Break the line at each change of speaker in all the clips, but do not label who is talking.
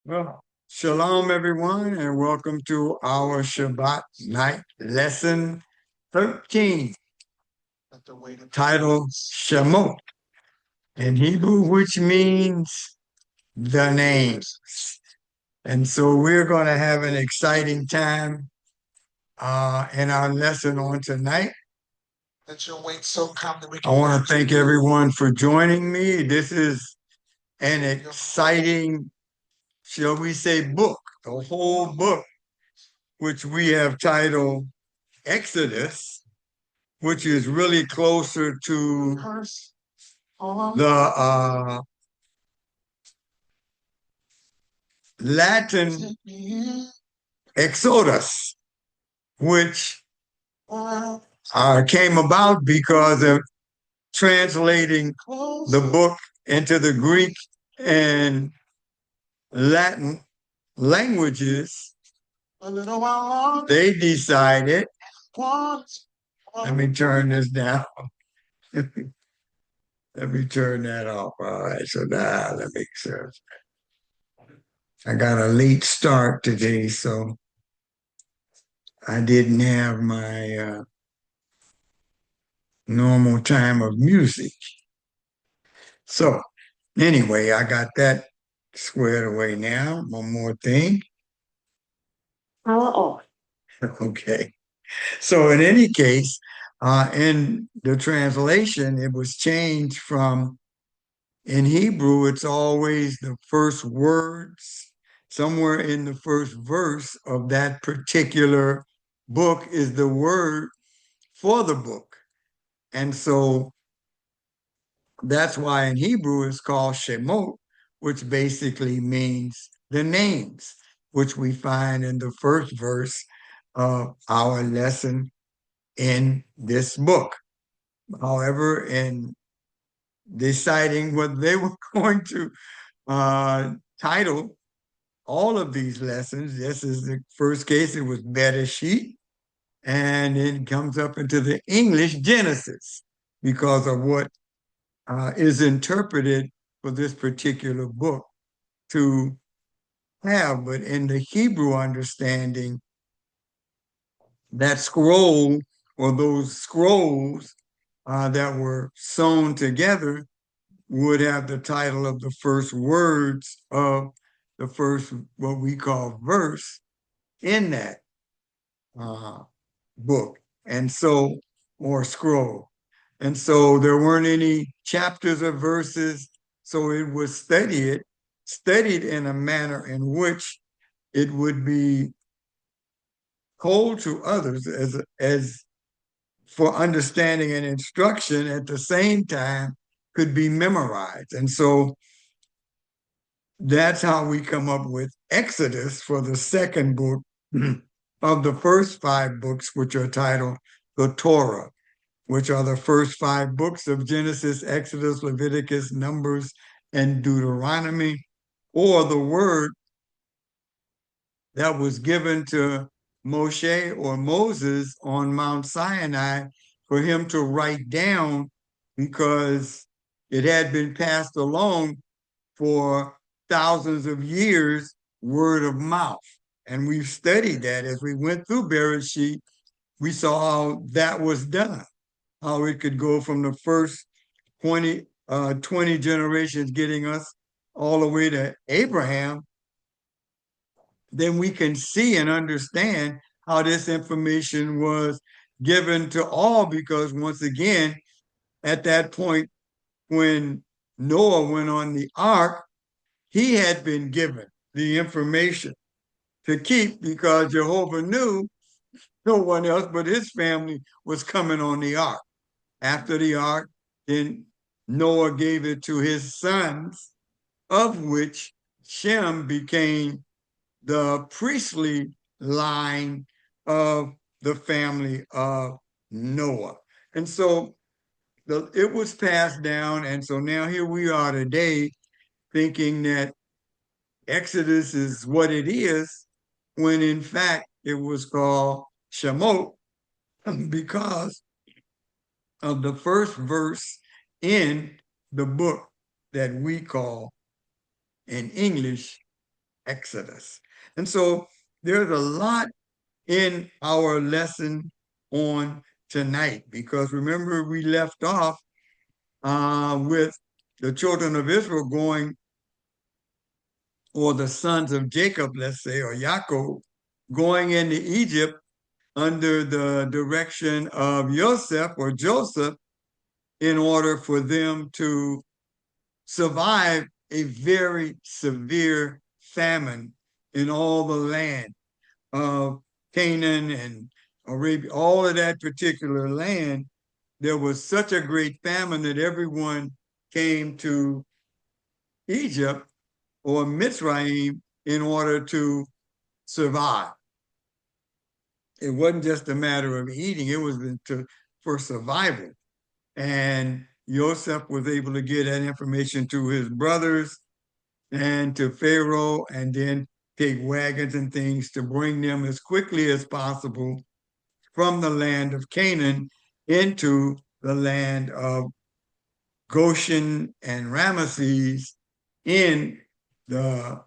Well, Shalom, everyone, and welcome to our Shabbat night lesson 13, titled Shemot in Hebrew, which means the names. And so we're going to have an exciting time in our lesson on tonight. I want to thank everyone for joining me. This is an exciting, shall we say, book, the whole book, which we have titled Exodus, which is really closer to the Latin Exodus, which came about because of translating the book into the Greek and Latin languages. They decided, let me turn this down. Let me turn that off. All right, so now let me search. I got a late start today, so I didn't have my normal time of music. So anyway, I got that squared away now. One more thing. Power off. Okay. So in any case, in the translation, it was changed from, in Hebrew, it's always the first words, somewhere in the first verse of that particular book is the word for the book. And so that's why in Hebrew it's called Shemot, which basically means the names, which we find in the first verse of our lesson in this book. However, in deciding what they were going to title all of these lessons, this is the first case, it was Bereshit, and it comes up into the English Genesis because of what is interpreted for this particular book to have. But in the Hebrew understanding, that scroll or those scrolls that were sewn together would have the title of the first words of the first, what we call verse in that book. And so, or scroll. And so there weren't any chapters or verses. So it was studied in a manner in which it would be told to others as for understanding and instruction at the same time could be memorized. And so that's how we come up with Exodus for the second book of the first five books, which are titled the Torah, which are the first five books of Genesis, Exodus, Leviticus, Numbers, and Deuteronomy, or the word that was given to Moshe or Moses on Mount Sinai for him to write down because it had been passed along for thousands of years, word of mouth. And we've studied that as we went through Bereshit. We saw how that was done, how it could go from the first 20 generations getting us all the way to Abraham. Then we can see and understand how this information was given to all, because once again, at that point, when Noah went on the ark, he had been given the information to keep because Jehovah knew no one else but his family was coming on the ark. After the ark, then Noah gave it to his sons, of which Shem became the priestly line of the family of Noah. And so it was passed down. And so now here we are today thinking that Exodus is what it is, when in fact it was called Shemot because of the first verse in the book that we call in English Exodus. And so there's a lot in our lesson on tonight, because remember, we left off with the children of Israel going, or the sons of Jacob, let's say, or Yaakov, going into Egypt under the direction of Joseph or Joseph, in order for them to survive a very severe famine in all the land of Canaan and Arabia, all of that particular land. There was such a great famine that everyone came to Egypt or Mitzrayim in order to survive. It wasn't just a matter of eating, it was for survival. And Joseph was able to get that information to his brothers and to Pharaoh, and then take wagons and things to bring them as quickly as possible from the land of Canaan into the land of Goshen and Ramesses in the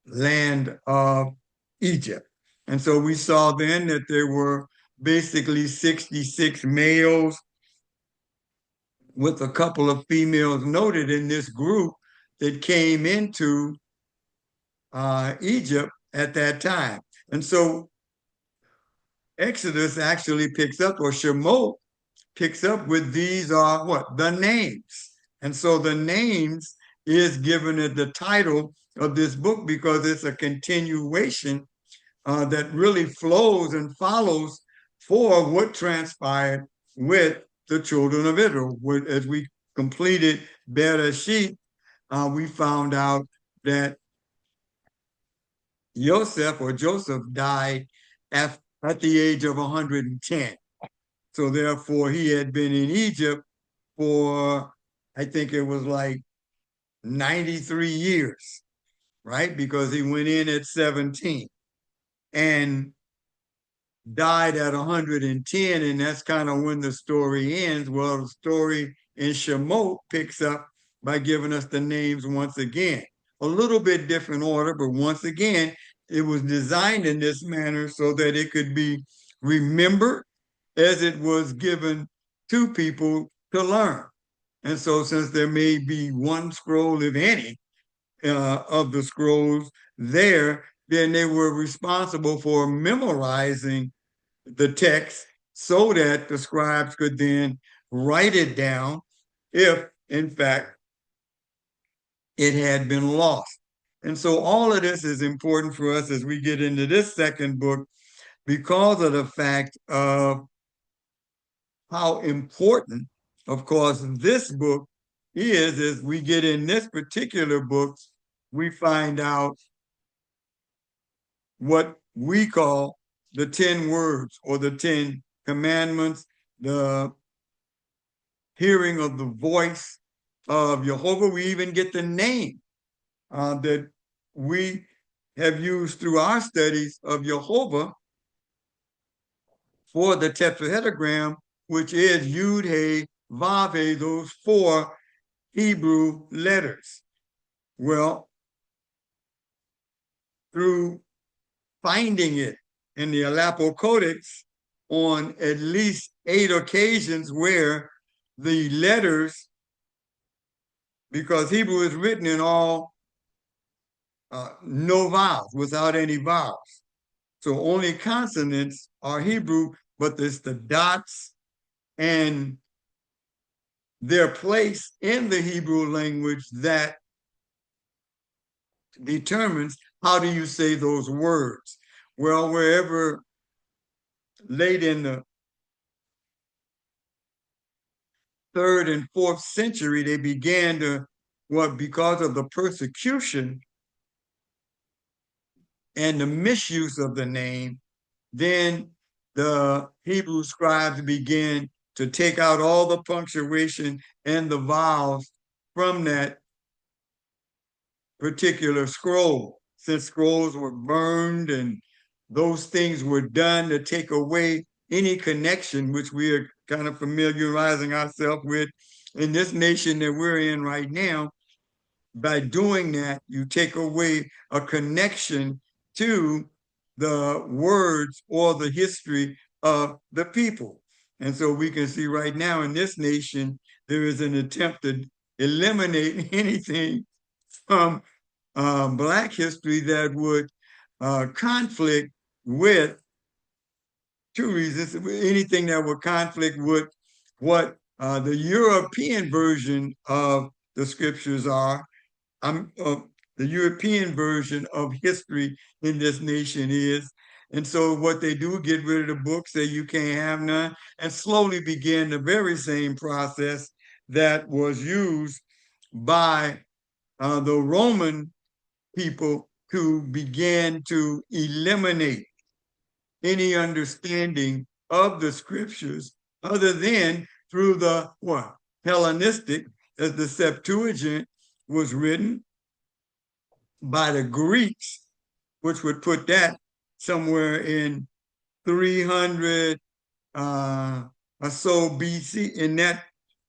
land of Egypt. And so we saw then that there were basically 66 males with a couple of females noted in this group that came into Egypt at that time. And so Exodus actually picks up, or Shemot picks up with, these are what? The names. And so the names is given at the title of this book, because it's a continuation that really flows and follows for what transpired with the children of Israel. As we completed Bereshit, we found out that Joseph died at the age of 110. So therefore, he had been in Egypt for, I think it was like 93 years, right? Because he went in at 17 and died at 110, and that's kind of when the story ends. Well, the story in Shemot picks up by giving us the names once again. A little bit different order, but once again, it was designed in this manner so that it could be remembered as it was given to people to learn. And so since there may be one scroll, if any, of the scrolls there, then they were responsible for memorizing the text so that the scribes could then write it down if, in fact, it had been lost. And so all of this is important for us as we get into this second book, because of the fact of how important, of course, this book is. As we get in this particular book, we find out what we call the 10 words or the 10 commandments, the hearing of the voice of Jehovah. We even get the name that we have used through our studies of Jehovah for the tetrahedrogram, which is Yud He Vav He, those 4 Hebrew letters. Well, through finding it in the Aleppo Codex on at least 8 occasions where the letters, because Hebrew is written in all no vowels, without any vowels. So only consonants are Hebrew, but there's the dots and their place in the Hebrew language that determines how do you say those words. Well, wherever late in the 3rd and 4th century, they began to, because of the persecution and the misuse of the name, then the Hebrew scribes began to take out all the punctuation and the vowels from that particular scroll, since scrolls were burned and those things were done to take away any connection, which we are kind of familiarizing ourselves with in this nation that we're in right now, by doing that, you take away a connection to the words or the history of the people. And so we can see right now in this nation, there is an attempt to eliminate anything from Black history that would conflict with two reasons. Anything that would conflict with what the European version of the scriptures are. The European version of history in this nation is. And so what they do, get rid of the books, say you can't have none, and slowly begin the very same process that was used by the Roman people to begin to eliminate any understanding of the scriptures other than through the what? Hellenistic, as the Septuagint was written by the Greeks, which would put that somewhere in 300 or so BC, in that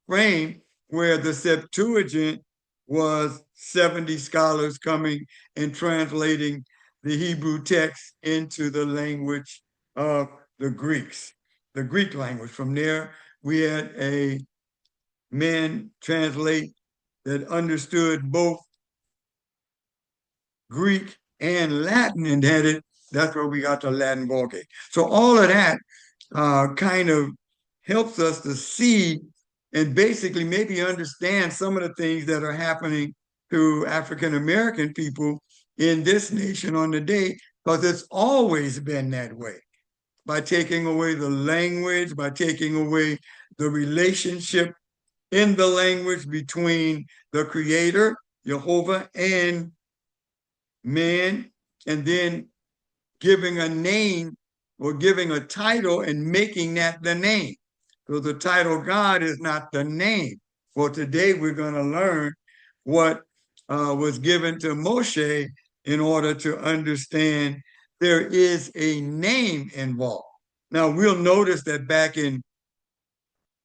frame, where the Septuagint was 70 scholars coming and translating the Hebrew text into the language of the Greeks, the Greek language. From there, we had a man translate that understood both Greek and Latin and had it. That's where we got the Latin Vulgate. So all of that kind of helps us to see and basically maybe understand some of the things that are happening to African American people in this nation on the day, because it's always been that way. By taking away the language, by taking away the relationship in the language between the Creator, Jehovah, and man, and then giving a name or giving a title and making that the name. So the title God is not the name. Well, today we're going to learn what was given to Moshe in order to understand there is a name involved. Now, we'll notice that back in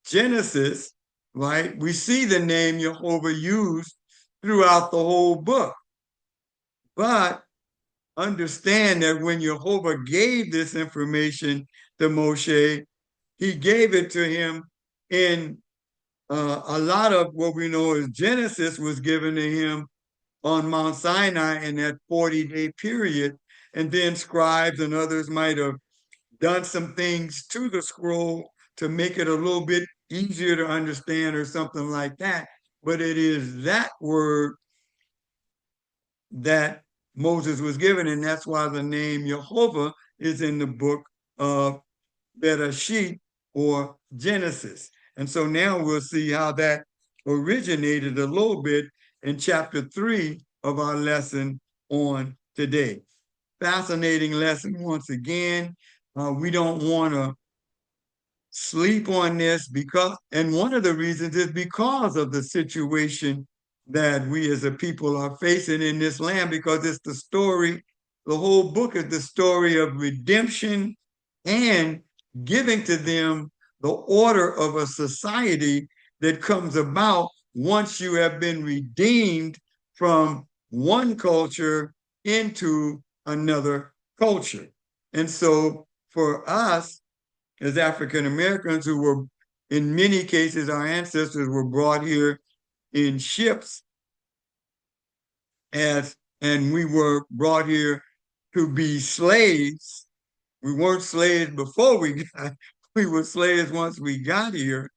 Genesis, right, we see the name Jehovah used throughout the whole book. But understand that when Jehovah gave this information to Moshe, he gave it to him in a lot of what we know as Genesis was given to him on Mount Sinai in that 40-day period. And then scribes and others might have done some things to the scroll to make it a little bit easier to understand or something like that. But it is that word that Moses was given, and that's why the name Jehovah is in the book of Bereshit or Genesis. And so now we'll see how that originated a little bit in chapter 3 of our lesson on today. Fascinating lesson once again. We don't want to sleep on this, because, and one of the reasons is because of the situation that we as a people are facing in this land, because it's the story, the whole book is the story of redemption and giving to them the order of a society that comes about once you have been redeemed from one culture into another culture. And so for us as African Americans, who were, in many cases, our ancestors were brought here in ships, and we were brought here to be slaves. We weren't slaves before we were slaves once we got here.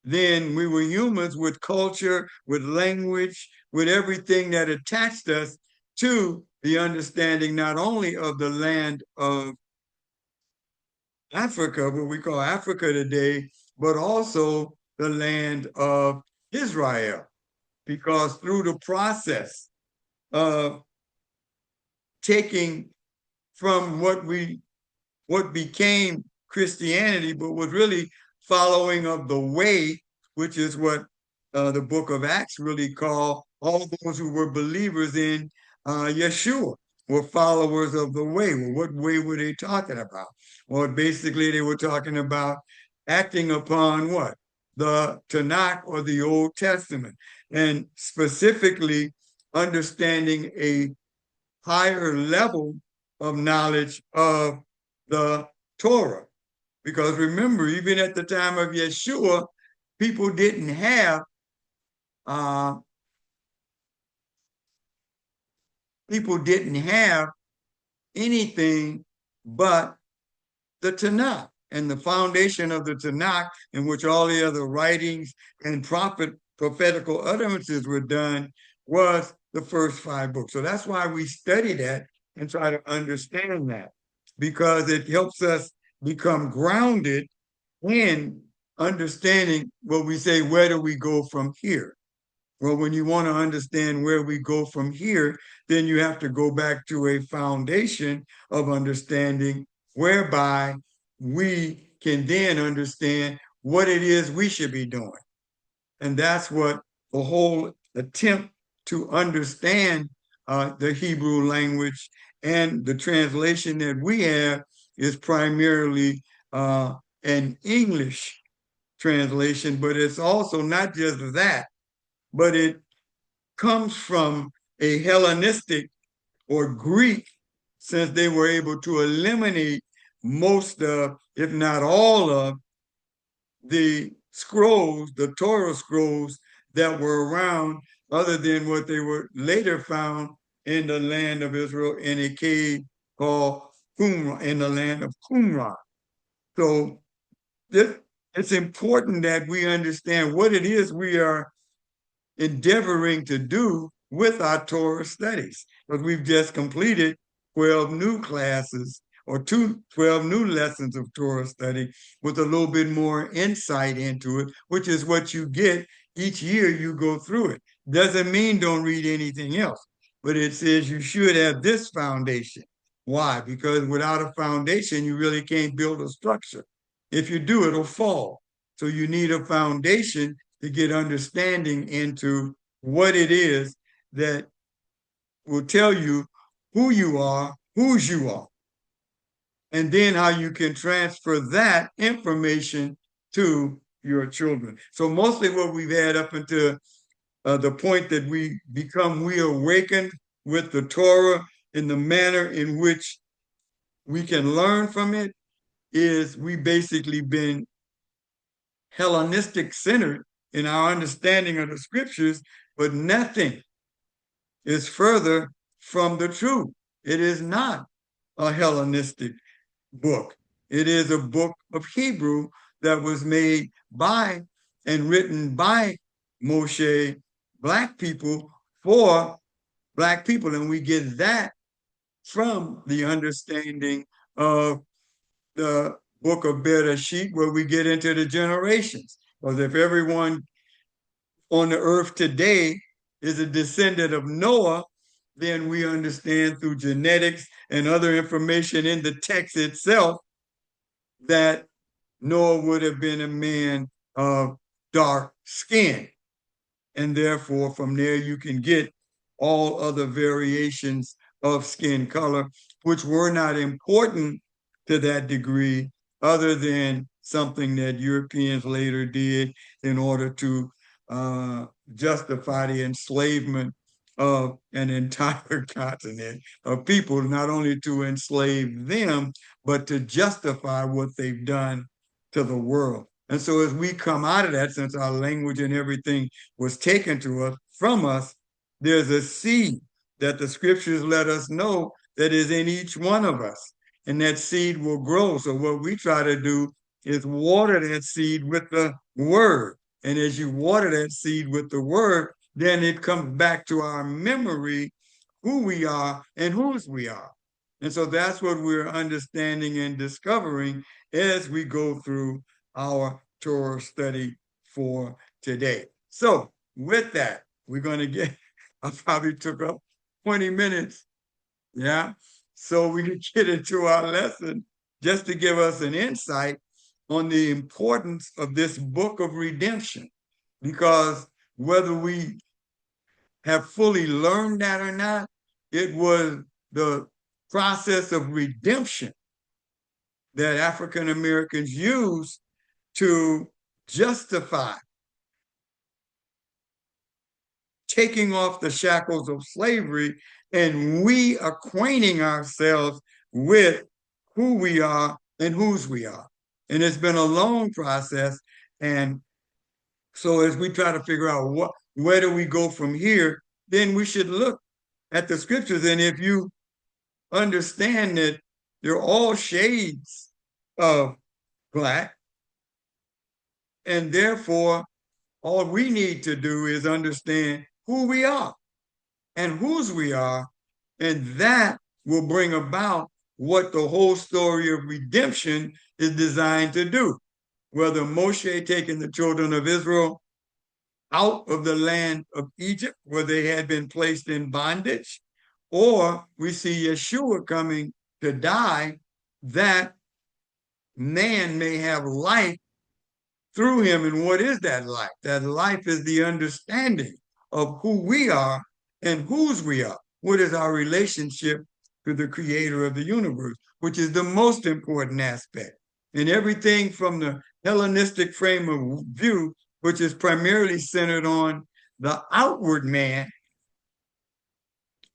Then we were humans with culture, with language, with everything that attached us to the understanding not only of the land of Africa, what we call Africa today, but also the land of Israel. Because through the process of taking from what became Christianity, but was really following of the way, which is what the book of Acts really called all those who were believers in Yeshua, were followers of the way. Well, what way were they talking about? Well, basically they were talking about acting upon what? The Tanakh or the Old Testament. And specifically understanding a higher level of knowledge of the Torah. Because remember, even at the time of Yeshua, people didn't have uh, anything but the Tanakh. And the foundation of the Tanakh, in which all the other writings and prophetical utterances were done, was the first 5 books. So that's why we study that and try to understand that, because it helps us become grounded in understanding what we say, where do we go from here? Well, when you want to understand where we go from here, then you have to go back to a foundation of understanding whereby we can then understand what it is we should be doing. And that's what the whole attempt to understand the Hebrew language and the translation that we have is primarily an English translation, but it's also not just that, but it comes from a Hellenistic or Greek, since they were able to eliminate most of, if not all of, the scrolls, the Torah scrolls that were around, other than what they were later found in the land of Israel in a cave called Qumran, in the land of Qumran. So it's important that we understand what it is we are endeavoring to do with our Torah studies, because we've just completed 12 new classes or 12 new lessons of Torah study with a little bit more insight into it, which is what you get each year you go through it. Doesn't mean don't read anything else, but it says you should have this foundation. Why? Because without a foundation, you really can't build a structure. If you do, it'll fall. So you need a foundation to get understanding into what it is that will tell you who you are, whose you are, and then how you can transfer that information to your children. So mostly what we've had up until the point that we awakened with the Torah in the manner in which we can learn from it is we basically been Hellenistic centered in our understanding of the scriptures, but nothing is further from the truth. It is not a Hellenistic book. It is a book of Hebrew that was made by and written by Moshe, Black people, for Black people. And we get that from the understanding of the book of Bereshit, where we get into the generations. Because if everyone on the earth today is a descendant of Noah, then we understand through genetics and other information in the text itself that Noah would have been a man of dark skin. And therefore, from there, you can get all other variations of skin color, which were not important to that degree, other than something that Europeans later did in order to justify the enslavement of an entire continent of people, not only to enslave them, but to justify what they've done to the world. And so as we come out of that, since our language and everything was taken to us from us, there's a seed that the scriptures let us know that is in each one of us. And that seed will grow. So what we try to do is water that seed with the word. And as you water that seed with the word, then it comes back to our memory who we are and whose we are. And so that's what we're understanding and discovering as we go through our Torah study for today. So with that, we're going to get, I probably took up 20 minutes. Yeah. So we can get into our lesson just to give us an insight on the importance of this book of redemption. Because whether we have fully learned that or not, it was the process of redemption that African Americans used to justify taking off the shackles of slavery and we acquainting ourselves with who we are and whose we are. And it's been a long process. And so as we try to figure out where do we go from here, then we should look at the scriptures. And if you understand that they're all shades of black, and therefore all we need to do is understand who we are and whose we are, and that will bring about what the whole story of redemption is designed to do. Whether Moshe taking the children of Israel out of the land of Egypt where they had been placed in bondage, or we see Yeshua coming to die that man may have life through him. And what is that life? That life is the understanding of who we are and whose we are. What is our relationship to the creator of the universe, which is the most important aspect. And everything from the Hellenistic frame of view, which is primarily centered on the outward man,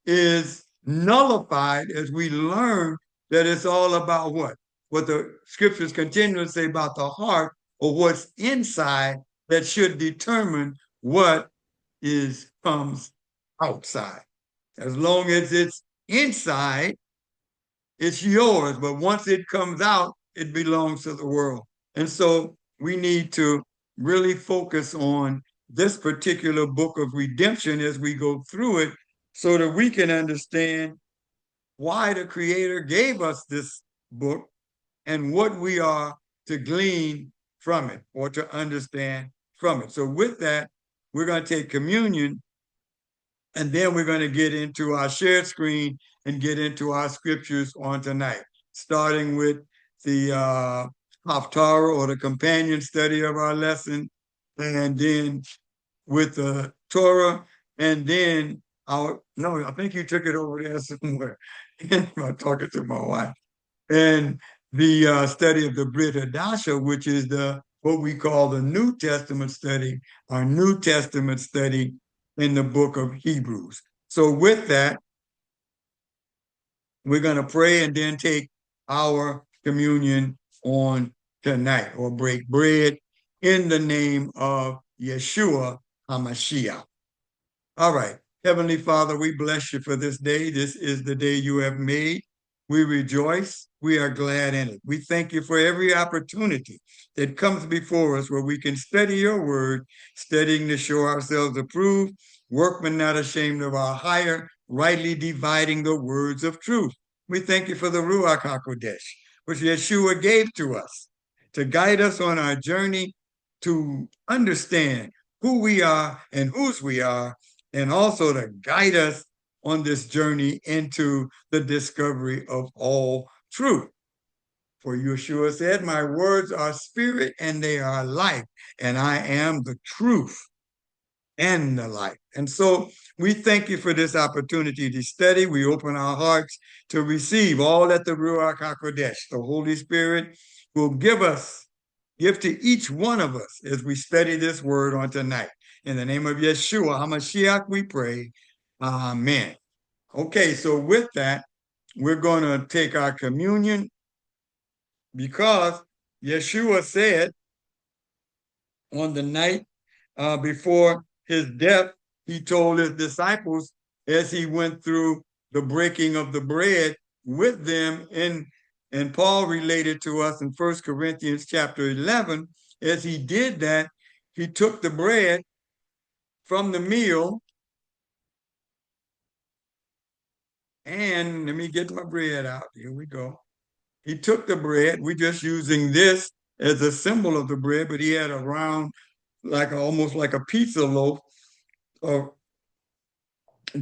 is nullified as we learn that it's all about what? What the scriptures continue to say about the heart, or what's inside, that should determine what comes outside. As long as it's inside, it's yours. But once it comes out, it belongs to the world. And so we need to really focus on this particular book of redemption as we go through it, so that we can understand why the Creator gave us this book and what we are to glean from it or to understand from it. So with that, we're going to take communion, and then we're going to get into our shared screen and get into our scriptures on tonight, starting with the Haftarah, or the companion study of our lesson, and then with the Torah, and then I think you took it over there somewhere. I'm talking to my wife. And the study of the Brit Hadasha, which is what we call the New Testament study, our New Testament study in the book of Hebrews. So with that, we're going to pray and then take our communion on tonight, or break bread in the name of Yeshua HaMashiach. All right. Heavenly Father, we bless you for this day. This is the day you have made. We rejoice. We are glad in it. We thank you for every opportunity that comes before us where we can study your word, studying to show ourselves approved, workmen not ashamed of our hire, rightly dividing the words of truth. We thank you for the Ruach HaKodesh, which Yeshua gave to us to guide us on our journey to understand who we are and whose we are, and also to guide us on this journey into the discovery of all truth. For Yeshua said, my words are spirit and they are life, and I am the truth and the life. And so we thank you for this opportunity to study. We open our hearts to receive all that the Ruach HaKodesh, the Holy Spirit, will give to each one of us as we study this word on tonight. In the name of Yeshua HaMashiach, we pray. Amen. Okay, so with that, we're going to take our communion, because Yeshua said on the night before his death, he told his disciples as he went through the breaking of the bread with them, and Paul related to us in 1 Corinthians chapter 11, as he did that, he took the bread from the meal, and let me get my bread out. Here we go. He took the bread. We're just using this as a symbol of the bread, but he had a round, almost like a pizza loaf of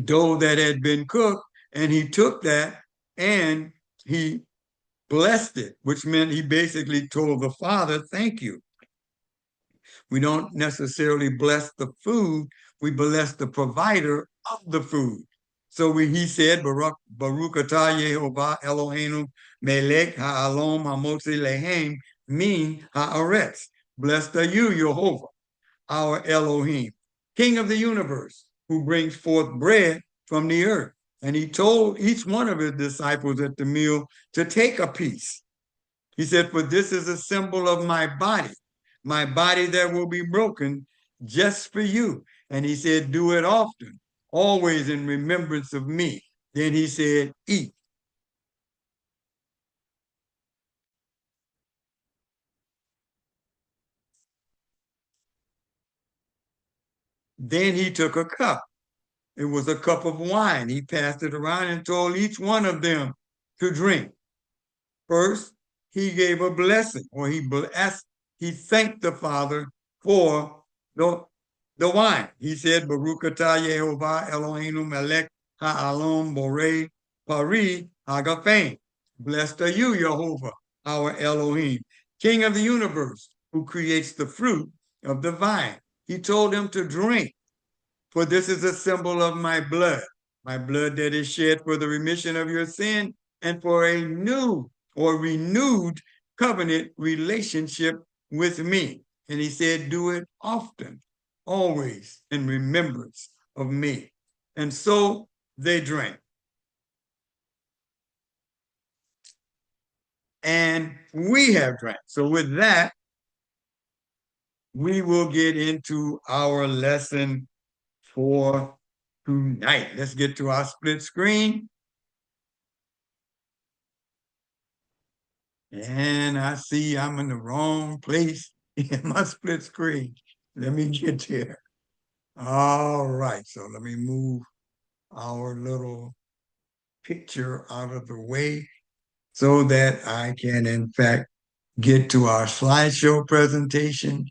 dough that had been cooked, and he took that and he blessed it, which meant he basically told the Father, thank you. We don't necessarily bless the food, we bless the provider of the food. So he said, Baruch atah Yehovah Eloheinu melech ha'alom ha'motzi lehem min ha'aretz. Blessed are you, Jehovah, our Elohim, King of the universe, who brings forth bread from the earth. And he told each one of his disciples at the meal to take a piece. He said, for this is a symbol of my body that will be broken just for you. And he said, do it often, always in remembrance of me. Then he said, eat. Then he took a cup. It was a cup of wine. He passed it around and told each one of them to drink. First, he gave a blessing, or he thanked the Father for the wine. He said, Baruch atah Yehovah Eloheinu melech ha'alam borei pari hagafen. Blessed are you, Jehovah, our Elohim, King of the universe, who creates the fruit of the vine. He told them to drink, for this is a symbol of my blood that is shed for the remission of your sin and for a new or renewed covenant relationship with me. And he said, do it often, always in remembrance of me. And so they drank. And we have drank. So with that, we will get into our lesson for tonight. Let's get to our split screen. And I see I'm in the wrong place in my split screen. Let me get there. All right, so let me move our little picture out of the way so that I can, in fact, get to our slideshow presentation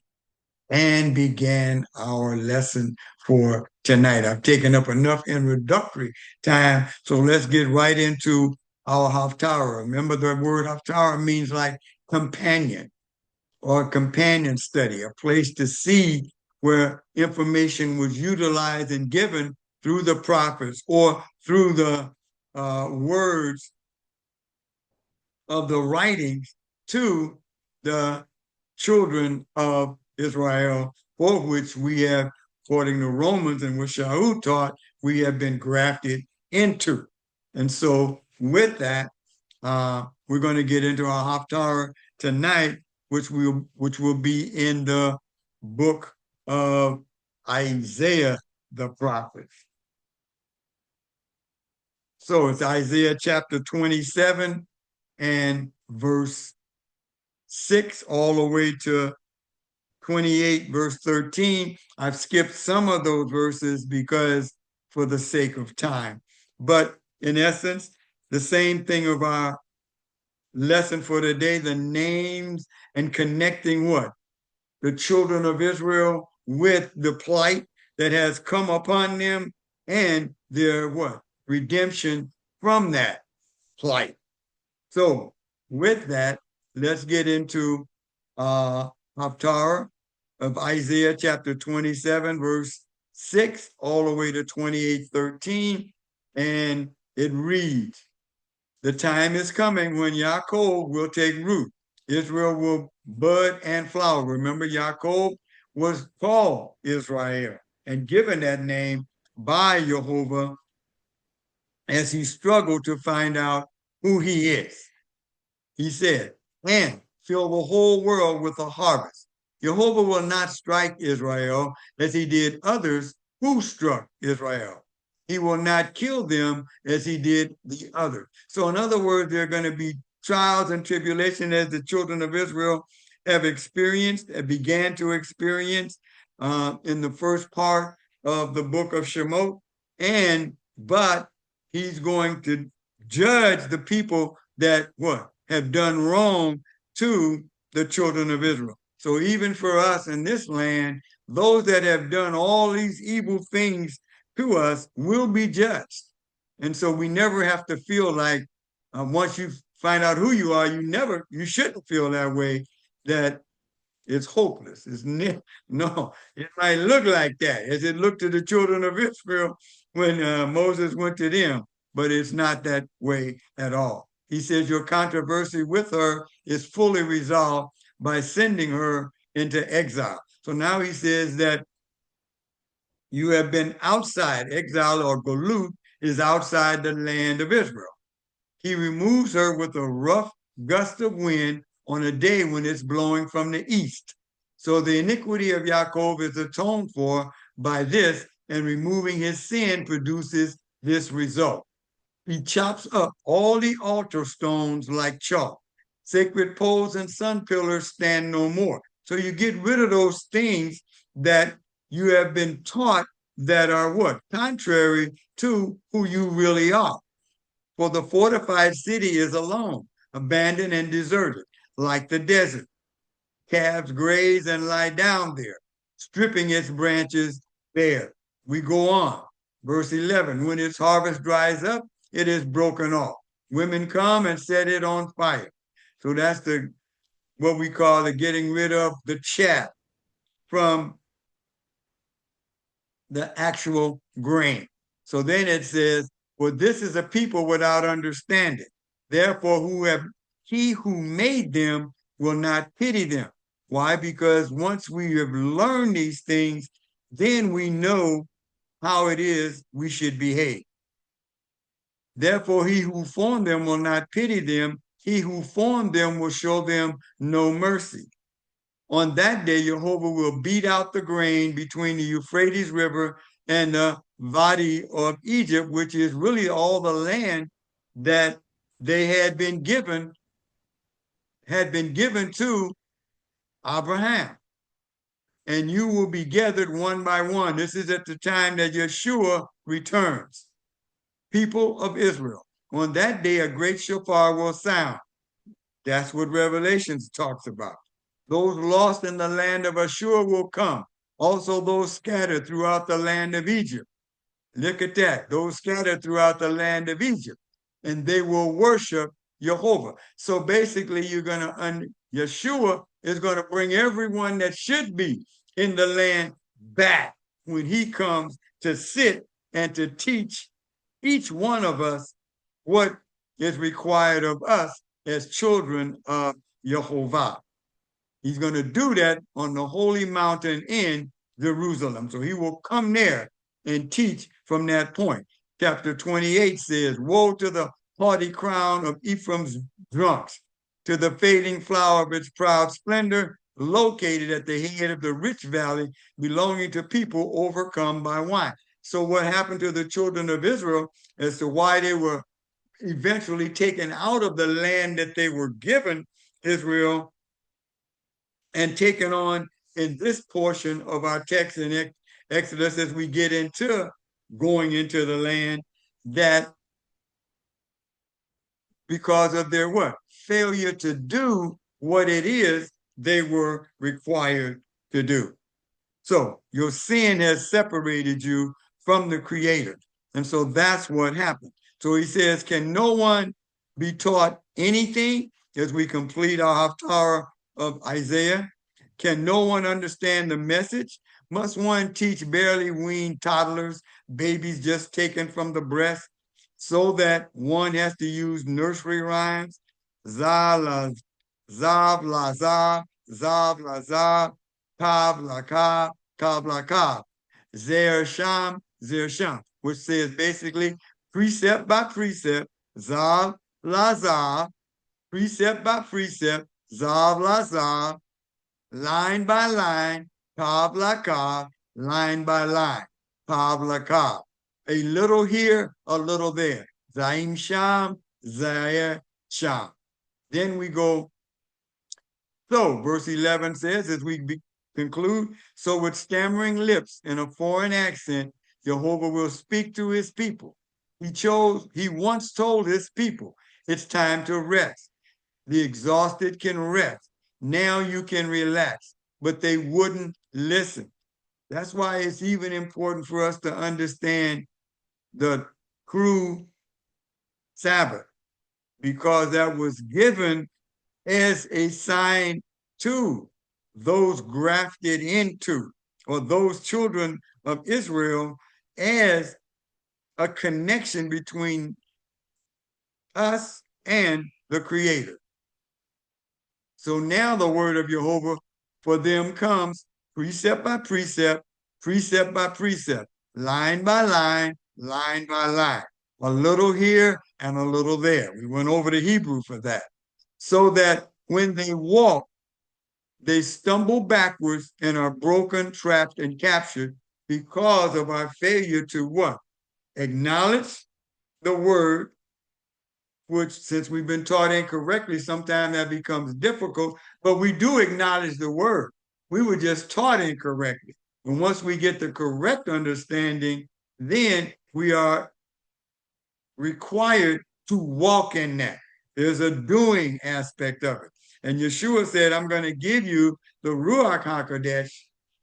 and begin our lesson for tonight. I've taken up enough introductory time, so let's get right into our Haftarah. Remember, the word Haftarah means like companion or companion study, a place to see where information was utilized and given through the prophets or through the words of the writings to the children of Israel, for which we have, according to Romans and what Shaul taught, we have been grafted into. And so with that, we're going to get into our Haftarah tonight, which will be in the book of Isaiah the prophet. So it's Isaiah chapter 27 and verse 6 all the way to 28, verse 13. I've skipped some of those verses because for the sake of time. But in essence, the same thing of our lesson for today, the names and connecting what? The children of Israel with the plight that has come upon them and their what? Redemption from that plight. So with that, let's get into Haftarah of Isaiah chapter 27, verse 6, all the way to 28:13. And it reads, the time is coming when Yaakov will take root. Israel will bud and flower. Remember, Yaakov was called Israel and given that name by Jehovah as he struggled to find out who he is. He said, and fill the whole world with a harvest. Jehovah will not strike Israel as he did others who struck Israel. He will not kill them as he did the others. So in other words, there are going to be trials and tribulation as the children of Israel have experienced, began to experience in the first part of the book of Shemot. But he's going to judge the people that what? Have done wrong to the children of Israel. So even for us in this land, those that have done all these evil things to us will be judged. And so we never have to feel like once you find out who you are, you shouldn't feel that way, that it's hopeless. No, it might look like that as it looked to the children of Israel when Moses went to them, but it's not that way at all. He says your controversy with her is fully resolved by sending her into exile. So now he says that You have been outside. Exile or galut is outside the land of Israel. He removes her with a rough gust of wind on a day when it's blowing from the east. So the iniquity of Yaakov is atoned for by this, and removing his sin produces this result. He chops up all the altar stones like chalk. Sacred poles and sun pillars stand no more. So you get rid of those things that you have been taught that are what? Contrary to who you really are. For the fortified city is alone, abandoned and deserted, like the desert. Calves graze and lie down there, stripping its branches bare. We go on. Verse 11, when its harvest dries up, it is broken off. Women come and set it on fire. So that's what we call the getting rid of the chaff from the actual grain. So then it says, well, this is a people without understanding. Therefore, he who made them will not pity them. Why? Because once we have learned these things, then we know how it is we should behave. Therefore, he who formed them will not pity them. He who formed them will show them no mercy. On that day, Jehovah will beat out the grain between the Euphrates River and the Vadi of Egypt, which is really all the land that they had been given to Abraham. And you will be gathered one by one. This is at the time that Yeshua returns. People of Israel, on that day, a great shofar will sound. That's what Revelations talks about. Those lost in the land of Ashur will come. Also those scattered throughout the land of Egypt. Look at that. Those scattered throughout the land of Egypt. And they will worship Jehovah. So basically, Yeshua is going to bring everyone that should be in the land back when he comes to sit and to teach each one of us what is required of us as children of Jehovah. He's going to do that on the holy mountain in Jerusalem. So he will come there and teach from that point. Chapter 28 says, woe to the haughty crown of Ephraim's drunks, to the fading flower of its proud splendor, located at the head of the rich valley, belonging to people overcome by wine. So what happened to the children of Israel as to why they were eventually taken out of the land that they were given Israel and taken on in this portion of our text in Exodus as we get into going into the land, that because of their what? Failure to do what it is they were required to do. So your sin has separated you from the Creator. And so that's what happened. So he says, can no one be taught anything as we complete our Haftarah of Isaiah? Can no one understand the message? Must one teach barely weaned toddlers, babies just taken from the breast, so that one has to use nursery rhymes? Zav la zav la zav, zav la zav, kav la kav, kav la kav, zer sham, which says basically precept by precept, zav la zav, precept by precept, zav la zav, line by line, kav la kav, line by line, kav la kav. A little here, a little there. Zaim sham, zair sham. Then we go. So verse 11 says, as we conclude, so with stammering lips and a foreign accent, Jehovah will speak to his people. He once told his people, it's time to rest. The exhausted can rest. Now you can relax. But they wouldn't listen. That's why it's even important for us to understand the thru Sabbath, because that was given as a sign to those grafted into, or those children of Israel, as a connection between us and the Creator. So now the word of Jehovah for them comes precept by precept, precept by precept, line by line, line by line, a little here and a little there. We went over the Hebrew for that. So that when they walk, they stumble backwards and are broken, trapped, and captured because of our failure to what? Acknowledge the word, which since we've been taught incorrectly, sometimes that becomes difficult, but we do acknowledge the word. We were just taught incorrectly. And once we get the correct understanding, then we are required to walk in that. There's a doing aspect of it. And Yeshua said, I'm going to give you the Ruach HaKodesh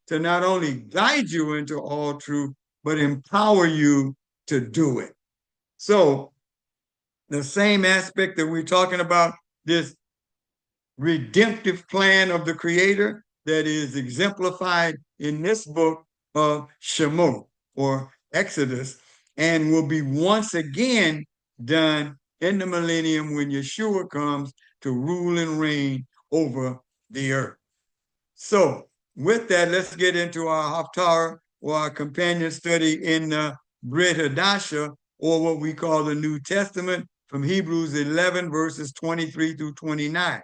to not only guide you into all truth, but empower you to do it. So the same aspect that we're talking about, this redemptive plan of the Creator that is exemplified in this book of Shemot or Exodus, and will be once again done in the millennium when Yeshua comes to rule and reign over the earth. So with that, let's get into our Haftarah or our companion study in the Brit Hadasha, or what we call the New Testament, from Hebrews 11, verses 23 through 29.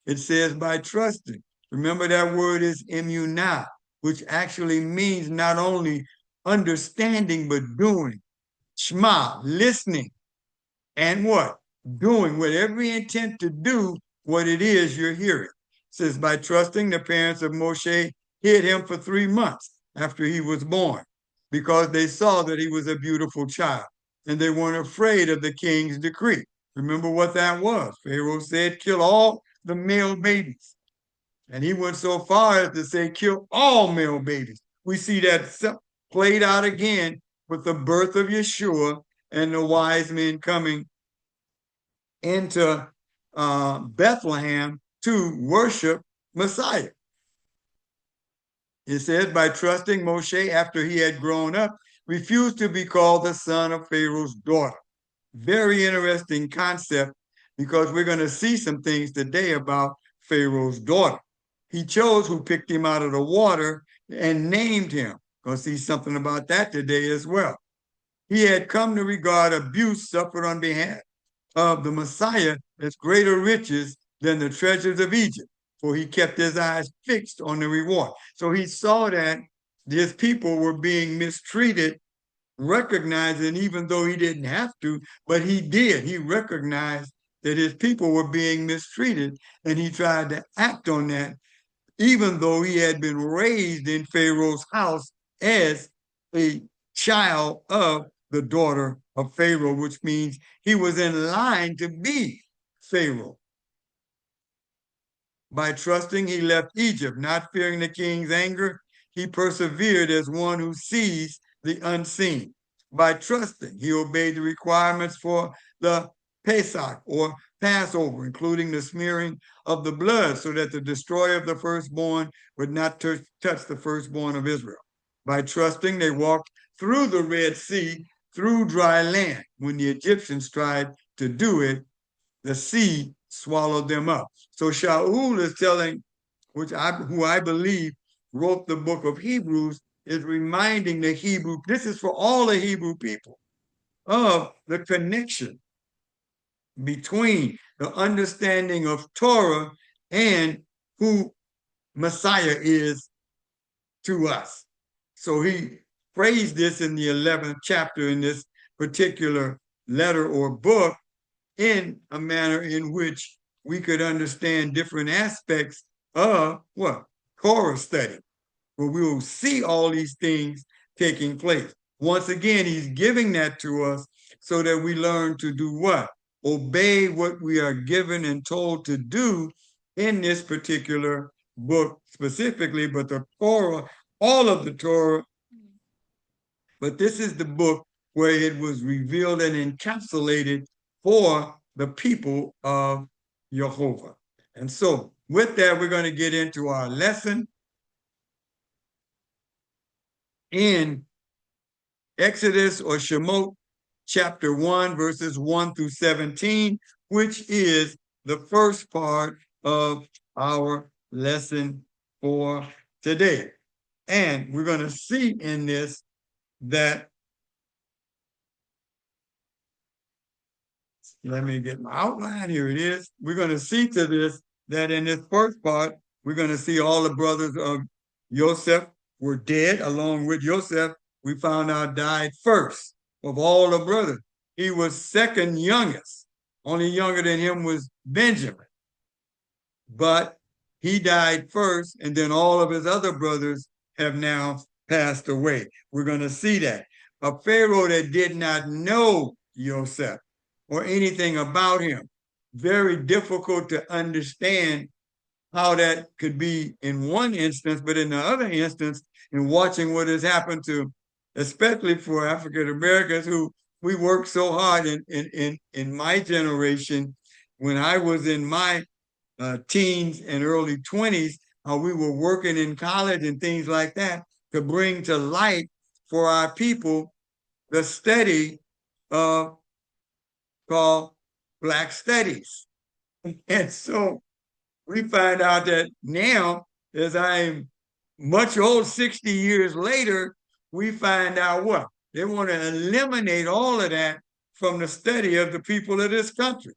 It says, by trusting. Remember that word is emunah, which actually means not only understanding, but doing. Shema, listening. And what? Doing with every intent to do what it is you're hearing. It says, by trusting, the parents of Moshe hid him for 3 months after he was born, because they saw that he was a beautiful child, and they weren't afraid of the king's decree. Remember what that was. Pharaoh said, kill all the male babies. And he went so far as to say, kill all male babies. We see that played out again with the birth of Yeshua and the wise men coming into Bethlehem to worship Messiah. It says, by trusting Moshe after he had grown up, refused to be called the son of Pharaoh's daughter. Very interesting concept, because we're going to see some things today about Pharaoh's daughter. He chose who picked him out of the water and named him. Going to see something about that today as well. He had come to regard abuse suffered on behalf of the Messiah as greater riches than the treasures of Egypt, for he kept his eyes fixed on the reward. So he saw that his people were being mistreated, recognizing, even though he didn't have to, but he did. He recognized that his people were being mistreated, and he tried to act on that, even though he had been raised in Pharaoh's house as a child of the daughter of Pharaoh, which means he was in line to be Pharaoh. By trusting, he left Egypt, not fearing the king's anger. He persevered as one who sees the unseen. By trusting, he obeyed the requirements for the Pesach or Passover, including the smearing of the blood, so that the destroyer of the firstborn would not touch the firstborn of Israel. By trusting, they walked through the Red Sea, through dry land. When the Egyptians tried to do it, the sea swallowed them up. So Shaul is telling, who I believe wrote the book of Hebrews, is reminding the Hebrew, this is for all the Hebrew people, of the connection between the understanding of Torah and who Messiah is to us. So he phrased this in the 11th chapter in this particular letter or book in a manner in which we could understand different aspects of what? Torah study, where we will see all these things taking place. Once again, he's giving that to us so that we learn to do what? Obey what we are given and told to do in this particular book specifically, but the Torah, all of the Torah, but this is the book where it was revealed and encapsulated for the people of Jehovah. And so with that, we're going to get into our lesson in Exodus or Shemot, chapter 1, verses 1 through 17, which is the first part of our lesson for today. And we're going to see in this that, let me get my outline. Here it is. We're going to see to this that in this first part, we're going to see all the brothers of Joseph were dead. Along with Joseph, we found out died first of all the brothers. He was second youngest. Only younger than him was Benjamin. But he died first, and then all of his other brothers have now passed away. We're going to see that. A Pharaoh that did not know Joseph or anything about him, very difficult to understand how that could be in one instance, but in the other instance, in watching what has happened to, especially for African Americans who we worked so hard in my generation, when I was in my teens and early 20s, how we were working in college and things like that to bring to light for our people the study called Black Studies. And so we find out that now, as I'm much old, 60 years later, we find out what? They want to eliminate all of that from the study of the people of this country,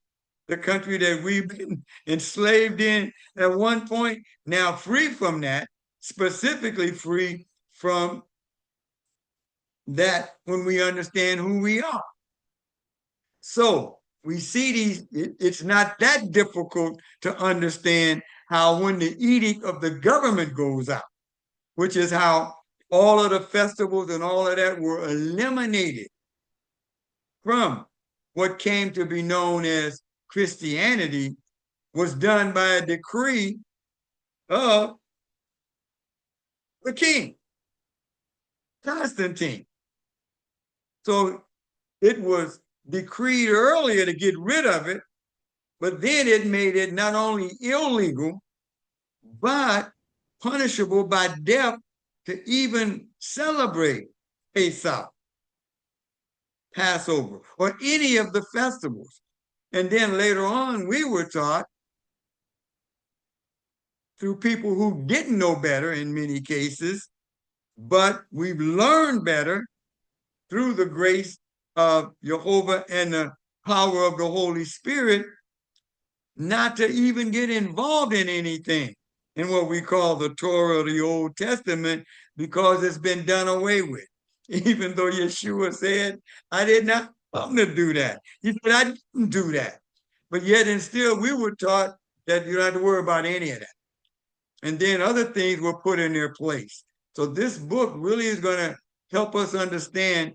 the country that we've been enslaved in at one point, now free from that, specifically free from that when we understand who we are. So we see these, it's not that difficult to understand how when the edict of the government goes out, which is how all of the festivals and all of that were eliminated from what came to be known as Christianity, was done by a decree of the king, Constantine. So it was decreed earlier to get rid of it, but then it made it not only illegal, but punishable by death to even celebrate Pesach, Passover, or any of the festivals. And then later on, we were taught through people who didn't know better in many cases, but we've learned better through the grace of Jehovah and the power of the Holy Spirit, not to even get involved in anything in what we call the Torah of the Old Testament, because it's been done away with. Even though Yeshua said, I did not come to do that. He said, I didn't do that. But yet and still we were taught that you don't have to worry about any of that. And then other things were put in their place. So this book really is going to help us understand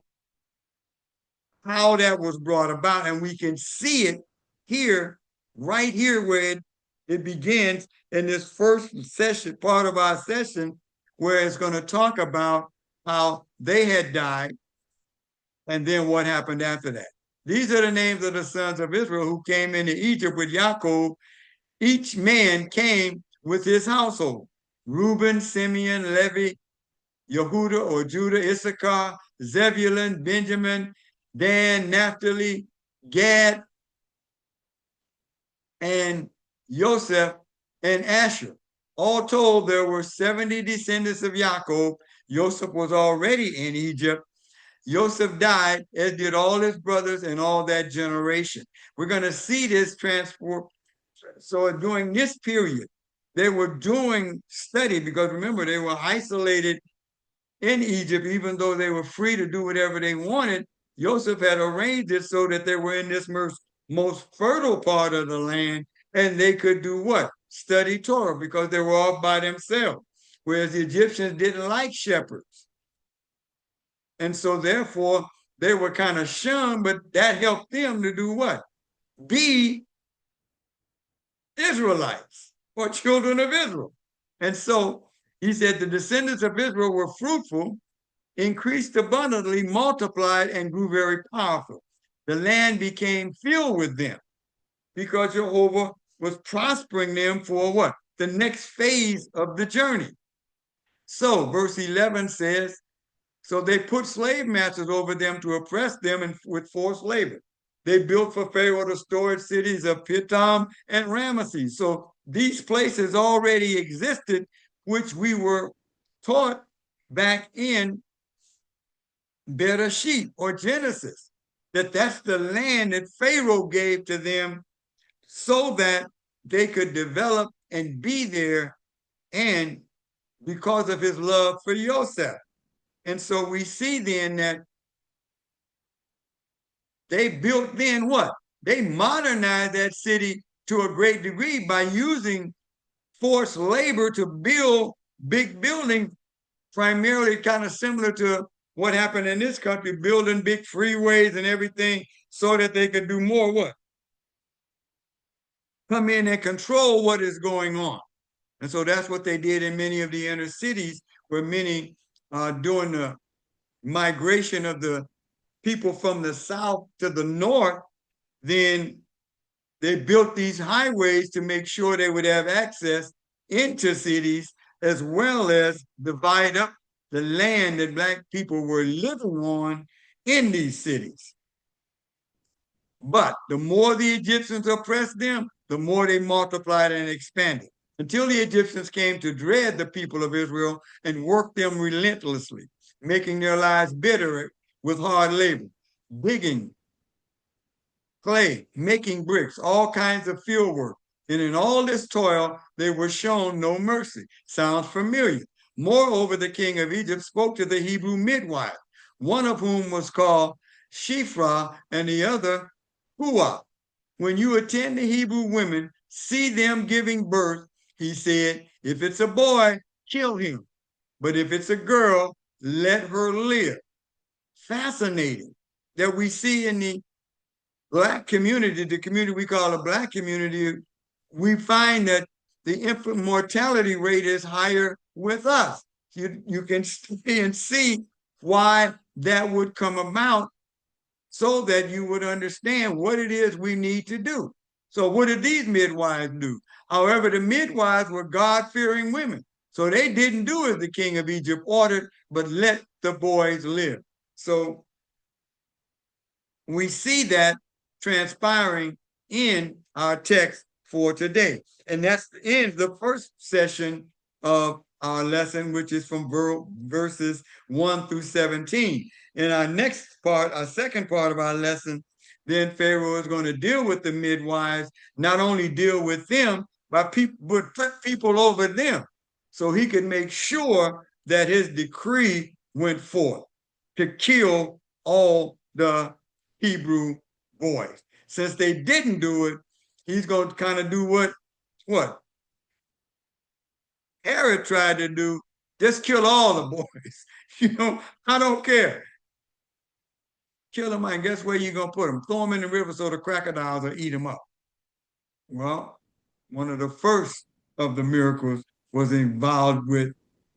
how that was brought about. And we can see it here, right here, where it begins in this first session, part of our session, where it's going to talk about how they had died and then what happened after that. These are the names of the sons of Israel who came into Egypt with Yaakov. Each man came with his household: Reuben, Simeon, Levi, Yehuda or Judah, Issachar, Zebulun, Benjamin, Dan, Naphtali, Gad, and Joseph, and Asher. All told, there were 70 descendants of Yaakov. Joseph was already in Egypt. Joseph died, as did all his brothers and all that generation. We're going to see this transport. So during this period, they were doing study, because remember, they were isolated in Egypt. Even though they were free to do whatever they wanted, Joseph had arranged it so that they were in this most fertile part of the land, and they could do what? Study Torah, because they were all by themselves, whereas the Egyptians didn't like shepherds. And so therefore, they were kind of shunned, but that helped them to do what? Be Israelites or children of Israel. And so he said the descendants of Israel were fruitful, increased abundantly, multiplied, and grew very powerful. The land became filled with them because Jehovah was prospering them for what? The next phase of the journey. So verse 11 says, so they put slave masters over them to oppress them and with forced labor. They built for Pharaoh the storage cities of Pithom and Ramesses. So these places already existed, which we were taught back in Bereshit or Genesis, that's the land that Pharaoh gave to them so that they could develop and be there, and because of his love for Yosef. And so we see then that they built then what? They modernized that city to a great degree by using forced labor to build big buildings, primarily kind of similar to what happened in this country, building big freeways and everything so that they could do more what? Come in and control what is going on. And so that's what they did in many of the inner cities, where many during the migration of the people from the south to the north, then they built these highways to make sure they would have access into cities, as well as divide up the land that Black people were living on in these cities. But the more the Egyptians oppressed them, the more they multiplied and expanded, until the Egyptians came to dread the people of Israel and worked them relentlessly, making their lives bitter with hard labor, digging clay, making bricks, all kinds of field work. And in all this toil, they were shown no mercy. Sounds familiar. Moreover, the king of Egypt spoke to the Hebrew midwives, one of whom was called Shiphrah and the other Puah. When you attend the Hebrew women, see them giving birth, he said, if it's a boy, kill him. But if it's a girl, let her live. Fascinating that we see in the Black community, the community we call the Black community, we find that the infant mortality rate is higher with us. You can see and see why that would come about, so that you would understand what it is we need to do. So what did these midwives do? However, the midwives were God-fearing women. So they didn't do as the king of Egypt ordered, but let the boys live. So we see that transpiring in our text for today. And that's in the first session of our lesson, which is from verses 1 through 17. In our next part, our second part of our lesson, then Pharaoh is going to deal with the midwives, not only deal with them, but put people over them, so he could make sure that his decree went forth to kill all the Hebrew boys. Since they didn't do it, he's going to kind of do what Herod tried to do, just kill all the boys. I don't care. Kill them, and guess where you're going to put them? Throw them in the river so the crocodiles will eat them up. Well, one of the first of the miracles was involved with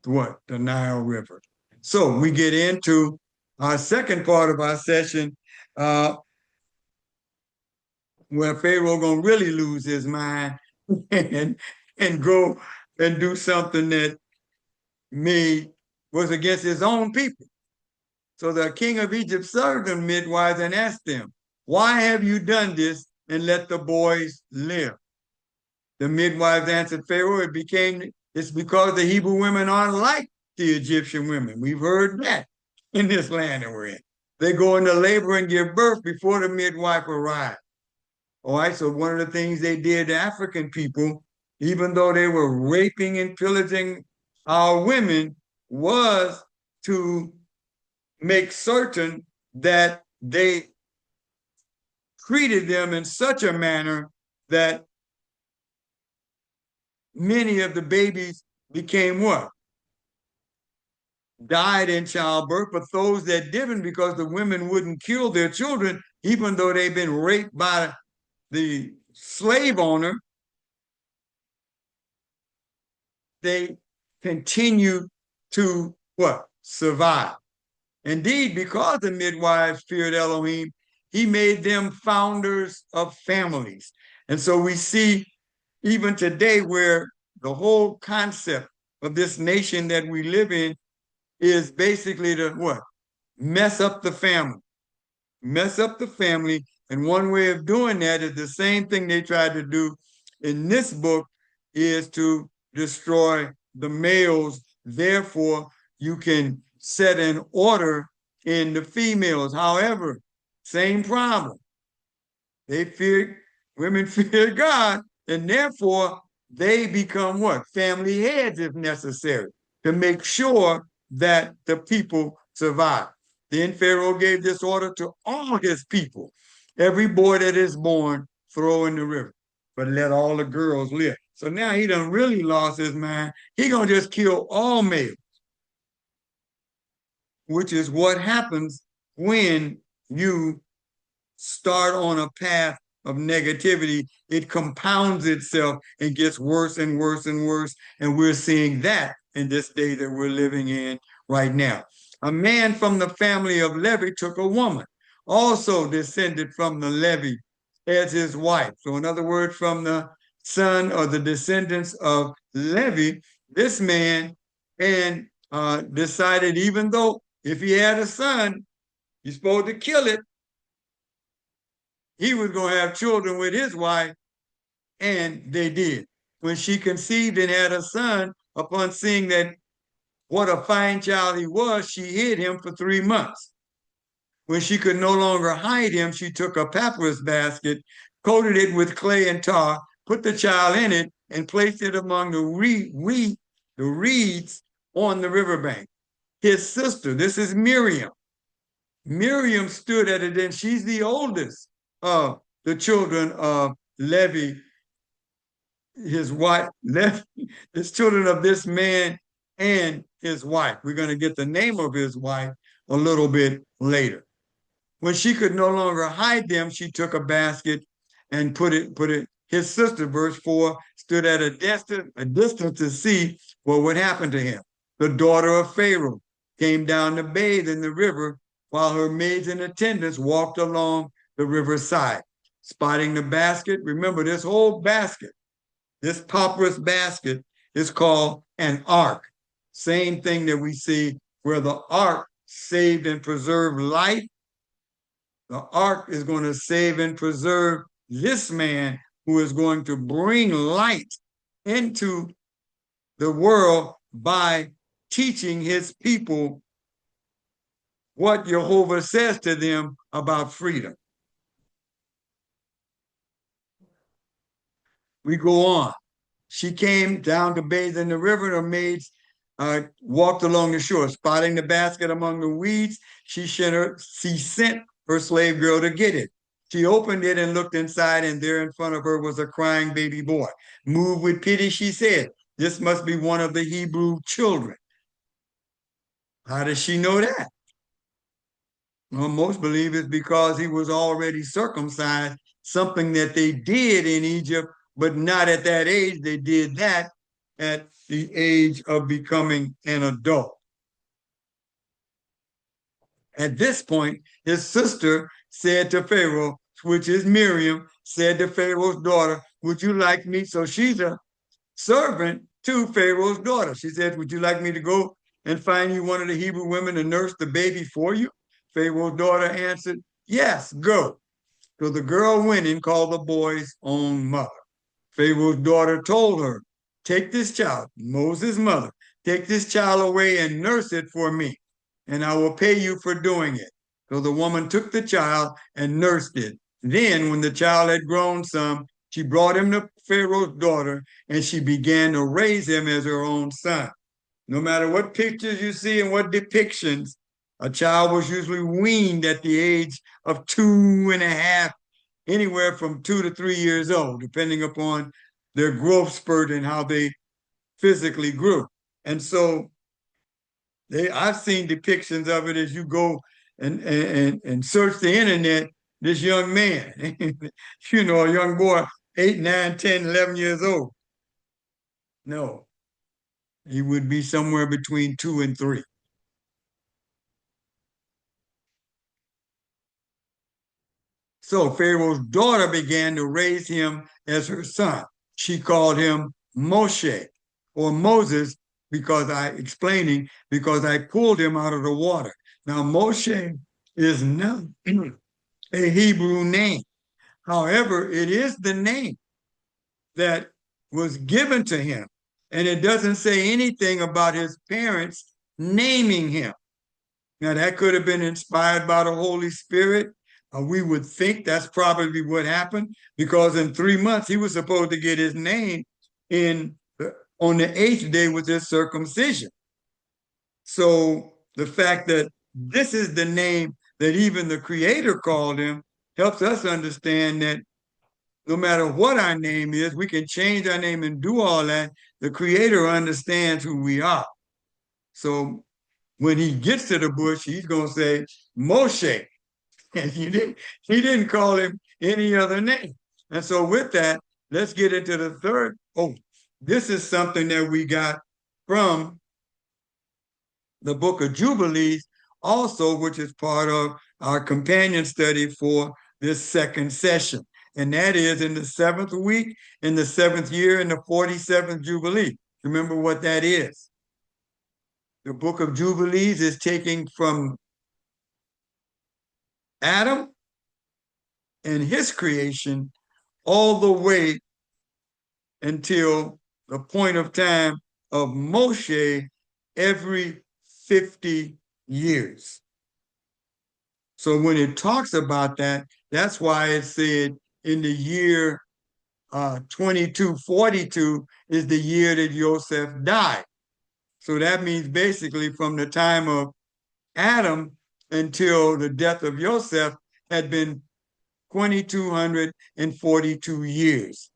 what? The Nile River. So we get into our second part of our session, where Pharaoh gonna really lose his mind and go and do something that was against his own people. So the king of Egypt served the midwives and asked them, why have you done this and let the boys live? The midwives answered Pharaoh, it's because the Hebrew women aren't like the Egyptian women. We've heard that in this land that we're in. They go into labor and give birth before the midwife arrives. All right, so one of the things they did to African people, even though they were raping and pillaging our women, was to make certain that they treated them in such a manner that many of the babies became what? Died in childbirth, but those that didn't, because the women wouldn't kill their children, even though they've been raped by the slave owner, they continue to what? Survive. Indeed, because the midwives feared Elohim, he made them founders of families. And so we see even today where the whole concept of this nation that we live in is basically to what? Mess up the family. Mess up the family. And one way of doing that is the same thing they tried to do in this book, is to destroy the males. Therefore, you can set an order in the females. However, same problem. They fear, women fear God, and therefore they become what? Family heads if necessary to make sure that the people survive. Then Pharaoh gave this order to all his people. Every boy that is born, throw in the river, but let all the girls live. So now he done really lost his mind. He gonna just kill all males, which is what happens when you start on a path of negativity. It compounds itself and gets worse and worse and worse. And we're seeing that in this day that we're living in right now. A man from the family of Levi took a woman, also descended from the Levi, as his wife. So, in other words, from the son or the descendants of Levi, this man and decided, even though if he had a son, you're supposed to kill it, he was going to have children with his wife, and they did. When she conceived and had a son, upon seeing that what a fine child he was, she hid him for 3 months. When she could no longer hide him, she took a papyrus basket, coated it with clay and tar, put the child in it, and placed it among the reeds on the riverbank. His sister, this is Miriam. Miriam stood at it, and she's the oldest of the children of Levi, his wife, his children of this man and his wife. We're going to get the name of his wife a little bit later. When she could no longer hide them, she took a basket and put it. His sister, verse 4, stood at a distance to see what would happen to him. The daughter of Pharaoh came down to bathe in the river while her maids and attendants walked along the riverside. Spotting the basket, remember this whole basket, this papyrus basket is called an ark. Same thing that we see where the ark saved and preserved life. The ark is going to save and preserve this man who is going to bring light into the world by teaching his people what Jehovah says to them about freedom. We go on. She came down to bathe in the river, and her maids walked along the shore. Spotting the basket among the weeds, she sent her slave girl to get it. She opened it and looked inside, and there in front of her was a crying baby boy. Moved with pity, she said, "This must be one of the Hebrew children." How does she know that? Well, most believe it's because he was already circumcised, something that they did in Egypt, but not at that age. They did that at the age of becoming an adult. At this point, his sister said to Pharaoh, which is Miriam, said to Pharaoh's daughter, "Would you like me?" So she's a servant to Pharaoh's daughter. She said, "Would you like me to go and find you one of the Hebrew women to nurse the baby for you?" Pharaoh's daughter answered, "Yes, go." So the girl went and called the boy's own mother. Pharaoh's daughter told her, "Take this child," Moses' mother, "take this child away and nurse it for me, and I will pay you for doing it." So the woman took the child and nursed it. Then, when the child had grown some, she brought him to Pharaoh's daughter, and she began to raise him as her own son. No matter what pictures you see and what depictions, a child was usually weaned at the age of 2.5, anywhere from 2 to 3 years old, depending upon their growth spurt and how they physically grew. And so I've seen depictions of it as you go and search the internet. This young man, a young boy, 8, 9, 10, 11 years old. No, he would be somewhere between 2 and 3. So Pharaoh's daughter began to raise him as her son. She called him Moshe, or Moses, because I pulled him out of the water. Now, Moshe is not a Hebrew name. However, it is the name that was given to him. And it doesn't say anything about his parents naming him. Now, that could have been inspired by the Holy Spirit. We would think that's probably what happened, because in 3 months he was supposed to get his name on the 8th day with his circumcision. So the fact that this is the name that even the Creator called him helps us understand that no matter what our name is, we can change our name and do all that. The Creator understands who we are. So when he gets to the bush, he's going to say Moshe. And he didn't call him any other name. And so with that, let's get into the third. Oh, this is something that we got from the book of Jubilees also, which is part of our companion study for this second session. And that is in the 7th week, in the 7th year, in the 47th Jubilee. Remember what that is. The book of Jubilees is taking from Adam and his creation all the way until the point of time of Moshe every 50 years. So when it talks about that, that's why it said in the year 2242 is the year that Joseph died. So that means basically from the time of Adam until the death of Joseph had been 2,242 years.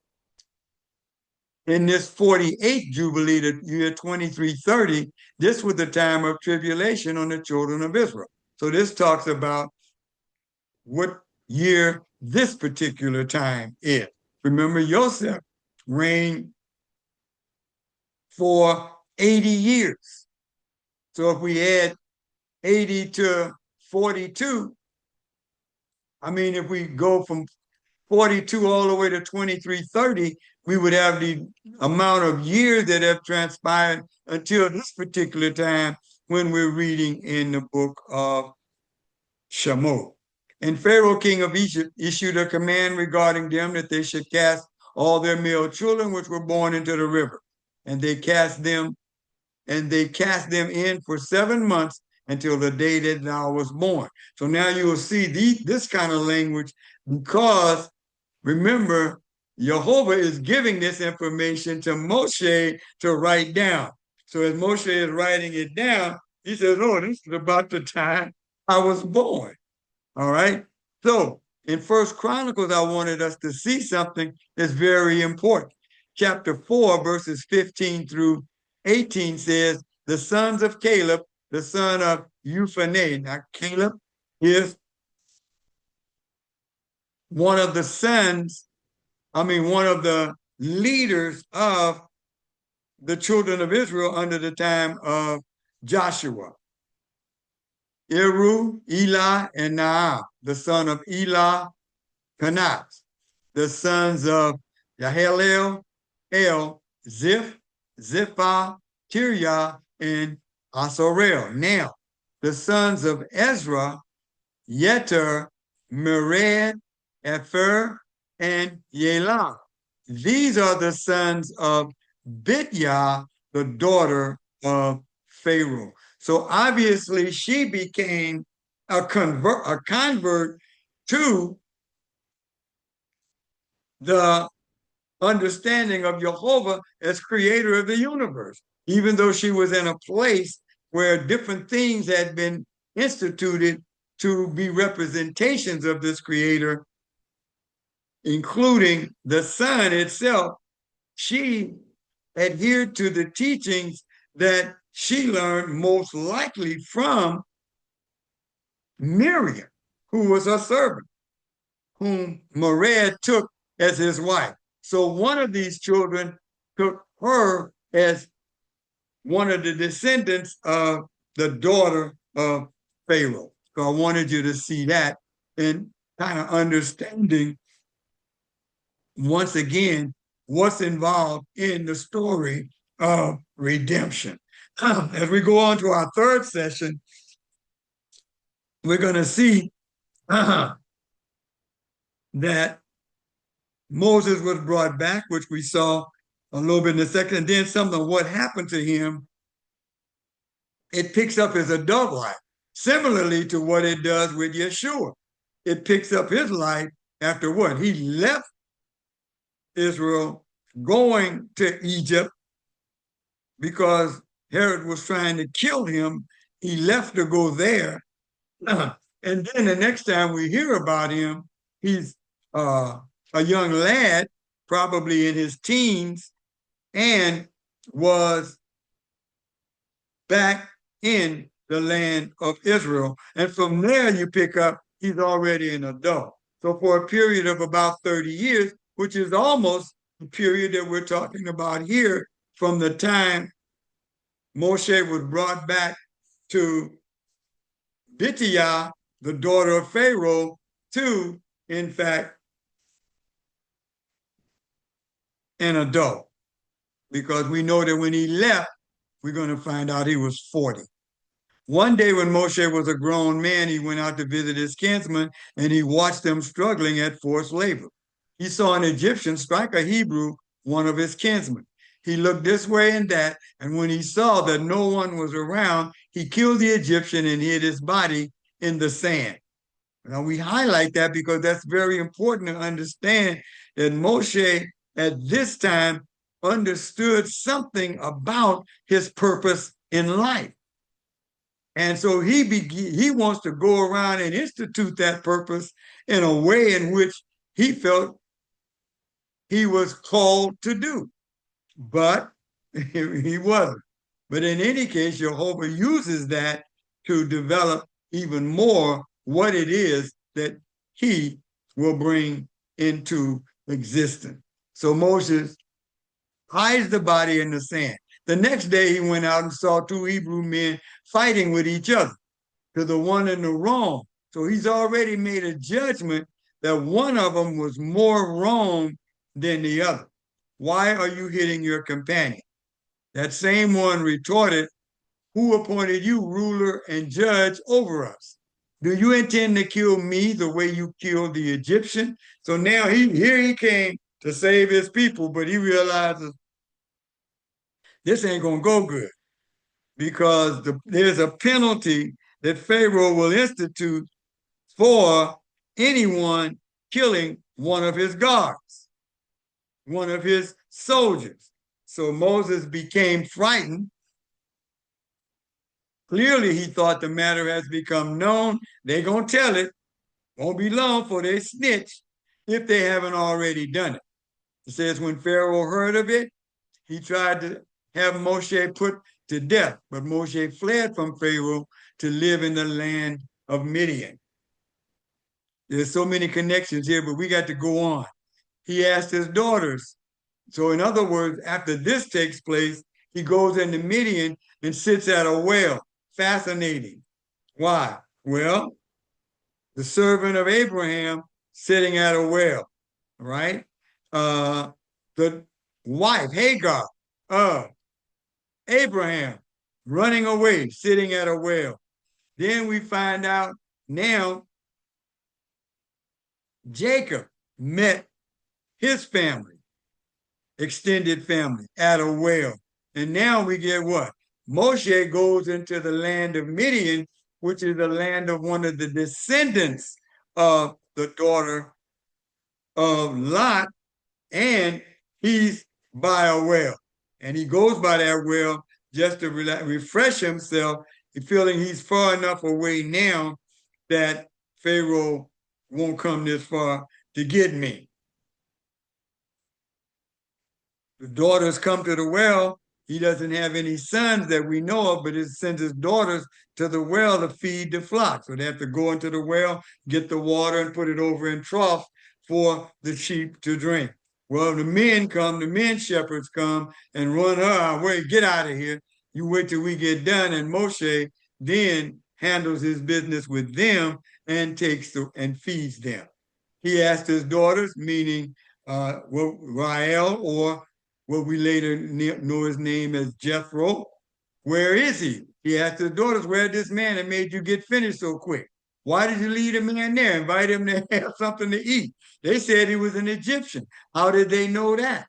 In this 48th Jubilee, the year 2330, this was the time of tribulation on the children of Israel. So this talks about what year this particular time is. Remember, Joseph reigned for 80 years. So if we add 80 to 42, if we go from 42 all the way to 2330, we would have the amount of years that have transpired until this particular time when we're reading in the book of Shemot. And Pharaoh, king of Egypt, issued a command regarding them that they should cast all their male children which were born into the river. And they cast them in for 7 months until the day that thou was born. So now you will see this kind of language, because remember, Jehovah is giving this information to Moshe to write down. So as Moshe is writing it down, he says, oh, this is about the time I was born. All right. So in First Chronicles, I wanted us to see something that's very important. Chapter 4, verses 15 through 18 says, the sons of Caleb, the son of Euphane. Now, Caleb is one of the one of the leaders of the children of Israel under the time of Joshua. Eru, Elah, and Naam, the son of Elah, Kenaz, the sons of Yahalel, Ziph, Ziphah, Tiryah, and Asorel. Now, the sons of Ezra, Yeter, Mered, Epher, and Yelah. These are the sons of Bidya, the daughter of Pharaoh. So obviously she became a convert to the understanding of Jehovah as creator of the universe, even though she was in a place where different things had been instituted to be representations of this creator, including the sun itself. She adhered to the teachings that she learned most likely from Miriam, who was her servant, whom Mered took as his wife. So one of these children took her as one of the descendants of the daughter of Pharaoh. So I wanted you to see that and kind of understanding, once again, what's involved in the story of redemption. As we go on to our third session, we're going to see that Moses was brought back, which we saw a little bit in the second, and then something of what happened to him it picks up his adult life, similarly to what it does with Yeshua. It picks up his life after what? He left Israel going to Egypt because Herod was trying to kill him. He left to go there. And then the next time we hear about him, he's a young lad, probably in his teens, and was back in the land of Israel. And from there you pick up, he's already an adult. So for a period of about 30 years, which is almost the period that we're talking about here, from the time Moshe was brought back to Bittiah, the daughter of Pharaoh, to, in fact, an adult. Because we know that when he left, we're going to find out he was 40. One day when Moshe was a grown man, he went out to visit his kinsmen, and he watched them struggling at forced labor. He saw an Egyptian strike a Hebrew, one of his kinsmen. He looked this way and that, and when he saw that no one was around, he killed the Egyptian and hid his body in the sand. Now we highlight that because that's very important to understand that Moshe at this time understood something about his purpose in life. And so he wants to go around and institute that purpose in a way in which he felt he was called to do. But he wasn't. But in any case, Jehovah uses that to develop even more what it is that he will bring into existence. So Moses hides the body in the sand. The next day he went out and saw two Hebrew men fighting with each other, to the one in the wrong. So he's already made a judgment that one of them was more wrong than the other. Why are you hitting your companion? That same one retorted, who appointed you ruler and judge over us? Do you intend to kill me the way you killed the Egyptian? So now here he came to save his people, but he realizes this ain't going to go good, because there's a penalty that Pharaoh will institute for anyone killing one of his guards, one of his soldiers. So Moses became frightened. Clearly, he thought the matter has become known. They're going to tell it. Won't be long before they snitch if they haven't already done it. It says when Pharaoh heard of it, he tried to have Moshe put to death, but Moshe fled from Pharaoh to live in the land of Midian. There's so many connections here, but we got to go on. He asked his daughters. So in other words, after this takes place, he goes into Midian and sits at a well. Fascinating. Why? Well, the servant of Abraham sitting at a well, right? The wife, Hagar, Abraham, running away, sitting at a well. Then we find out now Jacob met his family, extended family, at a well. And now we get what? Moshe goes into the land of Midian, which is the land of one of the descendants of the daughter of Lot, and he's by a well. And he goes by that well just to refresh himself, feeling he's far enough away now that Pharaoh won't come this far to get me. The daughters come to the well. He doesn't have any sons that we know of, but he sends his daughters to the well to feed the flock. So they have to go into the well, get the water, and put it over in troughs for the sheep to drink. Well, the men shepherds come and run her away. Get out of here. You wait till we get done. And Moshe then handles his business with them and and feeds them. He asked his daughters, meaning Rael, or what we later know his name as Jethro, where is he? He asked his daughters, where this man that made you get finished so quick? Why did you leave the man there? Invite him to have something to eat. They said he was an Egyptian. How did they know that?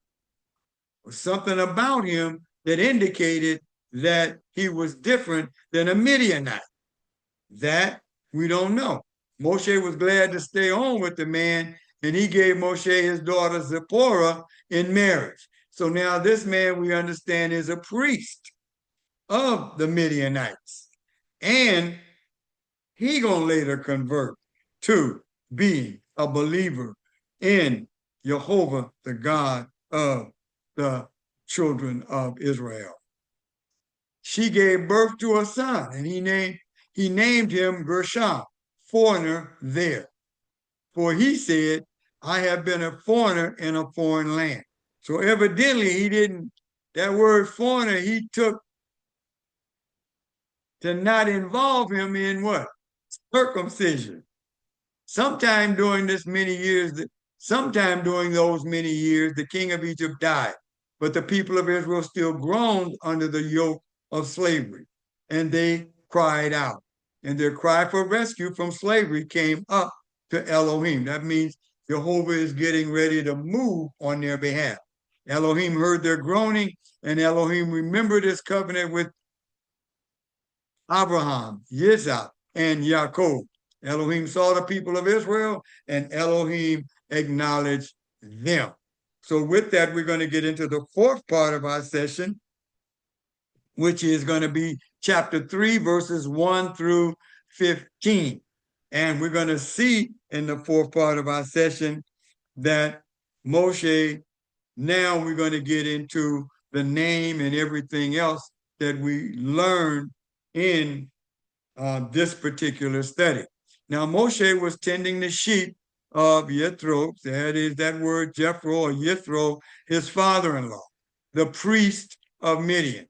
Something about him that indicated that he was different than a Midianite? That we don't know. Moshe was glad to stay on with the man, and he gave Moshe his daughter Zipporah in marriage. So now this man, we understand, is a priest of the Midianites. And he gonna later convert to being a believer in Jehovah, the God of the children of Israel. She gave birth to a son, and he named him Gershom, foreigner there. For he said, I have been a foreigner in a foreign land. So evidently he didn't, that word foreigner, he took to not involve him in what? Circumcision. Sometime during those many years, the king of Egypt died, but the people of Israel still groaned under the yoke of slavery, and they cried out. And their cry for rescue from slavery came up to Elohim. That means Jehovah is getting ready to move on their behalf. Elohim heard their groaning, and Elohim remembered his covenant with Abraham, Isaac, and Jacob. Elohim saw the people of Israel, and Elohim acknowledged them. So with that, we're going to get into the fourth part of our session, which is going to be chapter 3, verses 1 through 15. And we're going to see in the fourth part of our session that Moshe, now we're going to get into the name and everything else that we learned in this particular study. Now, Moshe was tending the sheep of Yethro, that is that word Jethro or Yethro, his father-in-law, the priest of Midian.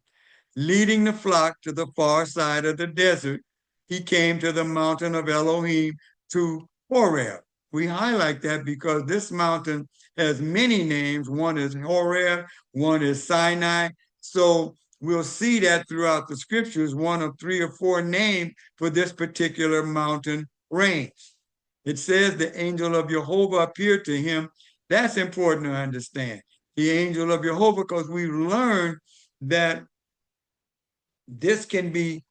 Leading the flock to the far side of the desert, he came to the mountain of Elohim, to Horeb. We highlight that because this mountain has many names. One is Horeb, one is Sinai. So we'll see that throughout the scriptures, one of 3 or 4 names for this particular mountain range. It says the angel of Jehovah appeared to him. That's important to understand. The angel of Jehovah, because we learned that this can be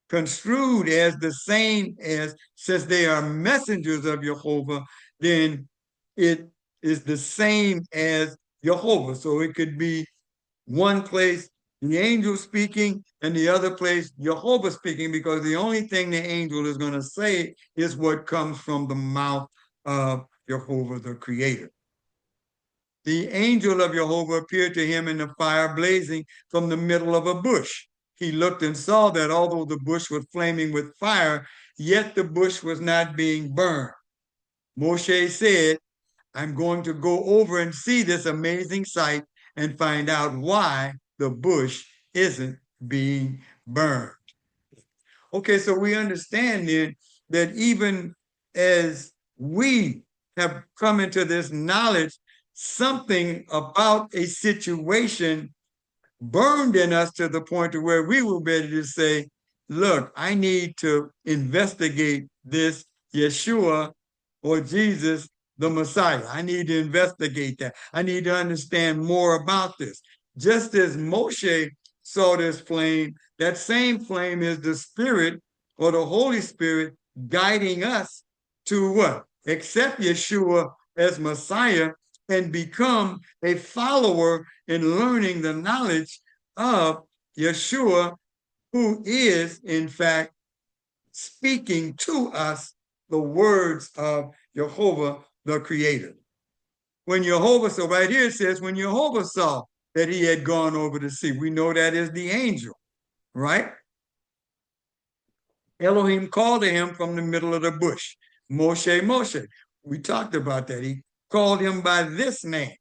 construed as the same as, since they are messengers of Jehovah, then it is the same as Jehovah. So it could be one place the angel speaking and the other place Jehovah speaking, because the only thing the angel is going to say is what comes from the mouth of Jehovah, the creator. The angel of Jehovah appeared to him in the fire blazing from the middle of a bush. He looked and saw that although the bush was flaming with fire, yet the bush was not being burned. Moshe said, I'm going to go over and see this amazing sight and find out why the bush isn't being burned. Okay, so we understand then that even as we have come into this knowledge, something about a situation burned in us to the point to where we were ready to say, look, I need to investigate this Yeshua or Jesus, the Messiah. I need to investigate that. I need to understand more about this. Just as Moshe saw this flame, that same flame is the Spirit or the Holy Spirit guiding us to what? Accept Yeshua as Messiah and become a follower in learning the knowledge of Yeshua, who is, in fact, speaking to us the words of Jehovah, the Creator. When Jehovah, so right here it says, when Jehovah saw that he had gone over the sea, we know that is the angel, right? Elohim called to him from the middle of the bush, Moshe, Moshe. We talked about that. He called him by this name.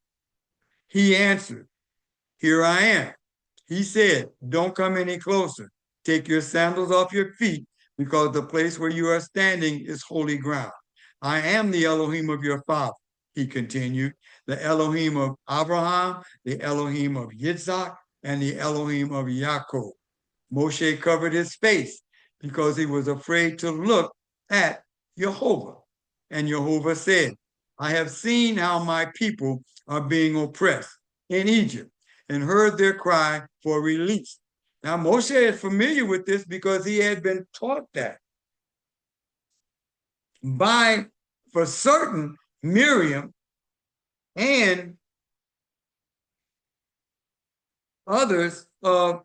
He answered, here I am. He said, don't come any closer. Take your sandals off your feet, because the place where you are standing is holy ground. I am the Elohim of your father, he continued, the Elohim of Abraham, the Elohim of Yitzhak, and the Elohim of Jacob. Moshe covered his face because he was afraid to look at Jehovah. And Jehovah said, I have seen how my people are being oppressed in Egypt and heard their cry for release. Now, Moshe is familiar with this because he had been taught that by, for certain, Miriam and others. You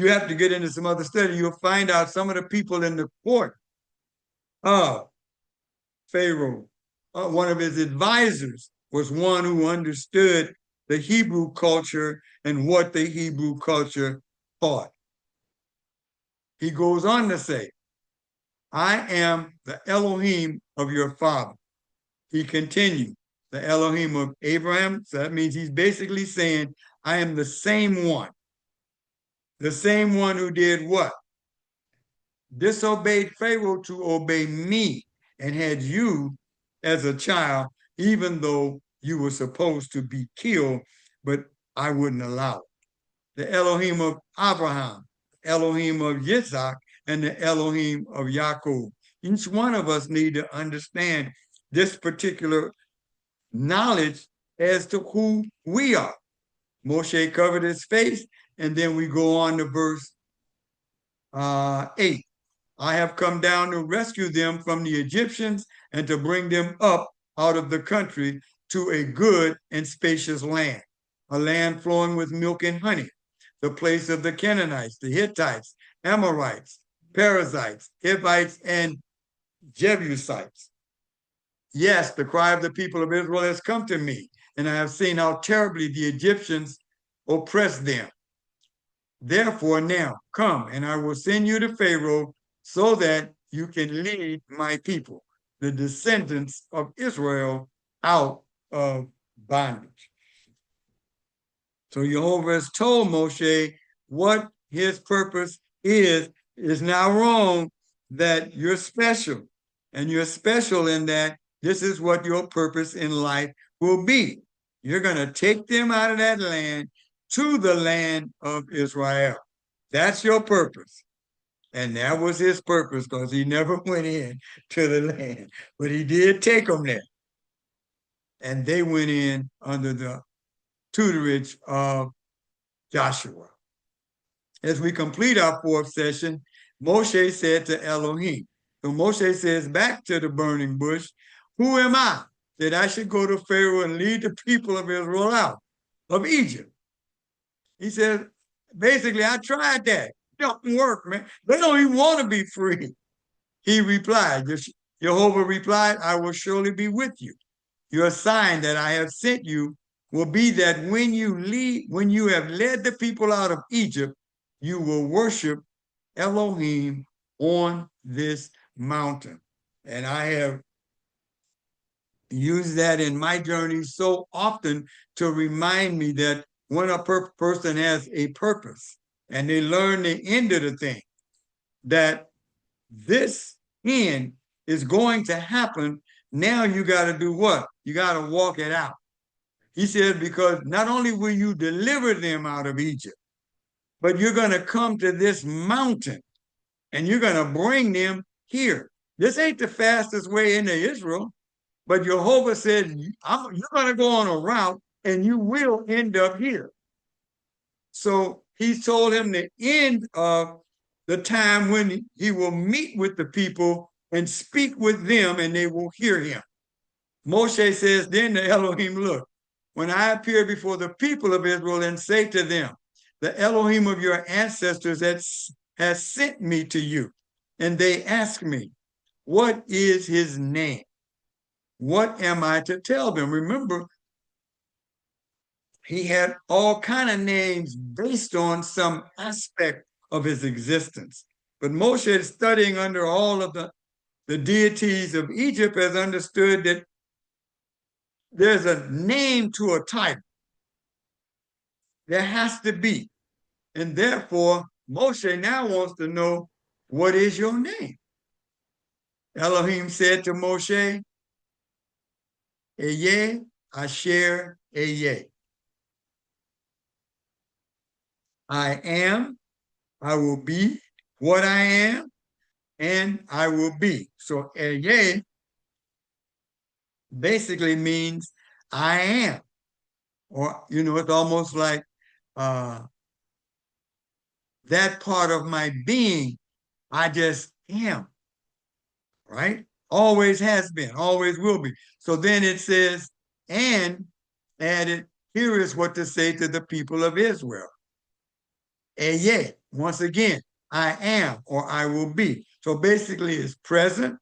have to get into some other study. You'll find out some of the people in the court of Pharaoh, one of his advisors was one who understood the Hebrew culture and what the Hebrew culture taught. He goes on to say, I am the Elohim of your father. He continued, the Elohim of Abraham. So that means he's basically saying, I am the same one. The same one who did what? Disobeyed Pharaoh to obey me and had you as a child, even though you were supposed to be killed, but I wouldn't allow it. The Elohim of Abraham, Elohim of Yitzhak, and the Elohim of Yaakov. Each one of us need to understand this particular knowledge as to who we are. Moshe covered his face, and then we go on to verse 8. I have come down to rescue them from the Egyptians and to bring them up out of the country to a good and spacious land, a land flowing with milk and honey, the place of the Canaanites, the Hittites, Amorites, Perizzites, Hivites, and Jebusites. Yes, the cry of the people of Israel has come to me, and I have seen how terribly the Egyptians oppress them. Therefore now come, and I will send you to Pharaoh so that you can lead my people, the descendants of Israel, out of bondage. So Jehovah has told Moshe what his purpose is. It is now wrong that you're special, and you're special in that this is what your purpose in life will be. You're going to take them out of that land to the land of Israel. That's your purpose. And that was his purpose, because he never went in to the land, but he did take them there. And they went in under the tutorage of Joshua. As we complete our fourth session, Moshe said to Elohim. So Moshe says back to the burning bush, who am I that I should go to Pharaoh and lead the people of Israel out of Egypt? He said, basically, I tried that. It don't work, man. They don't even want to be free. He replied, Jehovah replied, I will surely be with you. Your sign that I have sent you will be that when you have led the people out of Egypt, you will worship Elohim on this mountain. And I have used that in my journey so often to remind me that when a person has a purpose and they learn the end of the thing, that this end is going to happen. Now you got to do what? You got to walk it out. He said, because not only will you deliver them out of Egypt, but you're going to come to this mountain and you're going to bring them here. This ain't the fastest way into Israel, but Jehovah said, you're going to go on a route and you will end up here. So he told him the end of the time when he will meet with the people and speak with them and they will hear him. Moshe says, then the Elohim, look, when I appear before the people of Israel and say to them, the Elohim of your ancestors has sent me to you. And they ask me, what is his name? What am I to tell them? Remember, he had all kind of names based on some aspect of his existence. But Moshe, studying under all of the deities of Egypt, has understood that there's a name to a title. There has to be. And therefore, Moshe now wants to know, what is your name? Elohim said to Moshe, Eye Asher Eye. I am, I will be what I am, and I will be. So Eye basically means I am. Or, it's almost like that part of my being, I just am, right? Always has been, always will be. So then it says, and added, here is what to say to the people of Israel. Eye, once again, I am or I will be. So basically it's present,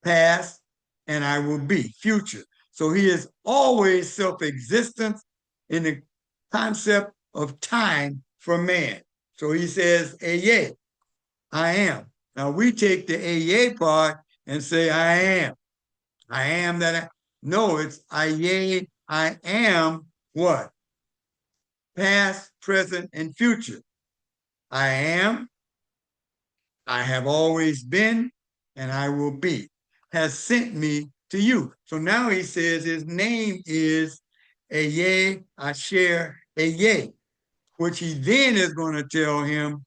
past, and I will be, future. So he is always self-existent in the concept of time for man. So he says, Eye, I am. Now we take the Eye part and say, I am. I am that I. No, it's Aye, I am what? Past, present, and future. I am, I have always been, and I will be, has sent me to you. So now he says his name is Eye Asher Eye, which he then is going to tell him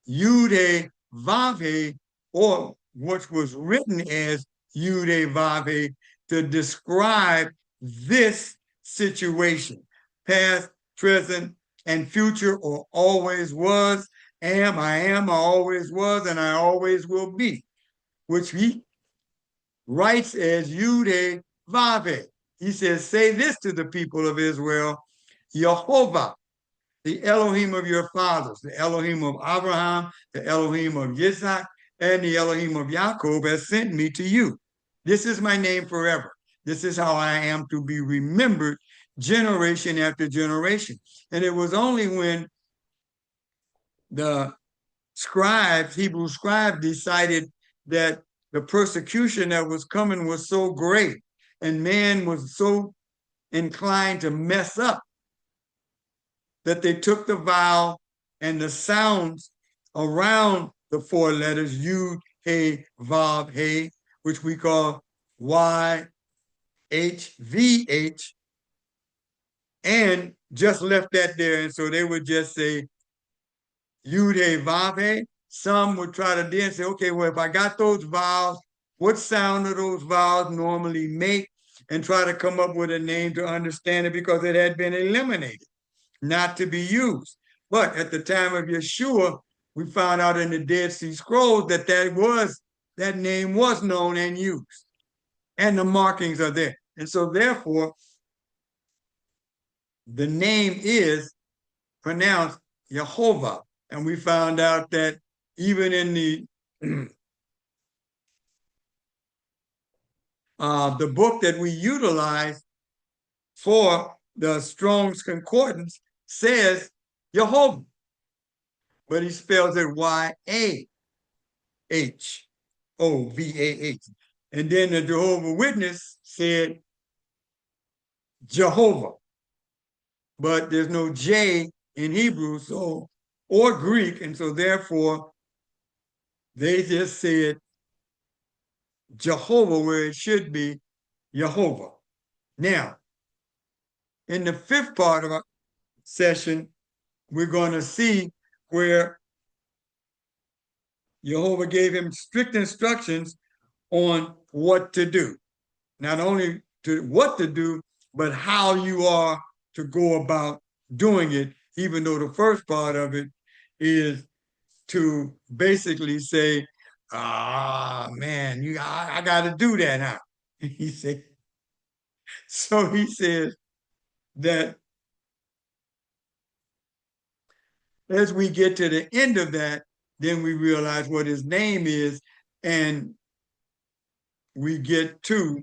Yude Vave, or which was written as Yude Vave, to describe this situation, past, present, and future, or always was, am, I always was, and I always will be, which he writes as Yude Vave. He says, say this to the people of Israel, Yehovah, the Elohim of your fathers, the Elohim of Abraham, the Elohim of Yitzhak, and the Elohim of Yaakov has sent me to you. This is my name forever. This is how I am to be remembered generation after generation. And it was only when the scribes, Hebrew scribes, decided that the persecution that was coming was so great and man was so inclined to mess up that they took the vowel and the sounds around the four letters, Yud, He, Vav, He, which we call Y, H, V, H, and just left that there. And so they would just say Yud, He, Vav, He. Some would try to then say, okay, well, if I got those vowels, what sound do those vowels normally make? And try to come up with a name to understand it because it had been eliminated, not to be used. But at the time of Yeshua, we found out in the Dead Sea Scrolls that that name was known and used, and the markings are there. And so therefore, the name is pronounced Yehovah. And we found out that even in the book that we utilize for the Strong's Concordance says Yehovah, but he spells it Y-A-H-O-V-A-H. And then the Jehovah Witness said Jehovah, but there's no J in Hebrew, so or Greek, and so therefore they just said Jehovah where it should be Yehovah. Now, in the fifth part of our session, we're going to see where Jehovah gave him strict instructions on what to do. Not only to what to do, but how you are to go about doing it, even though the first part of it is to basically say, man, I got to do that now. He said, so he says that as we get to the end of that, then we realize what his name is, and we get to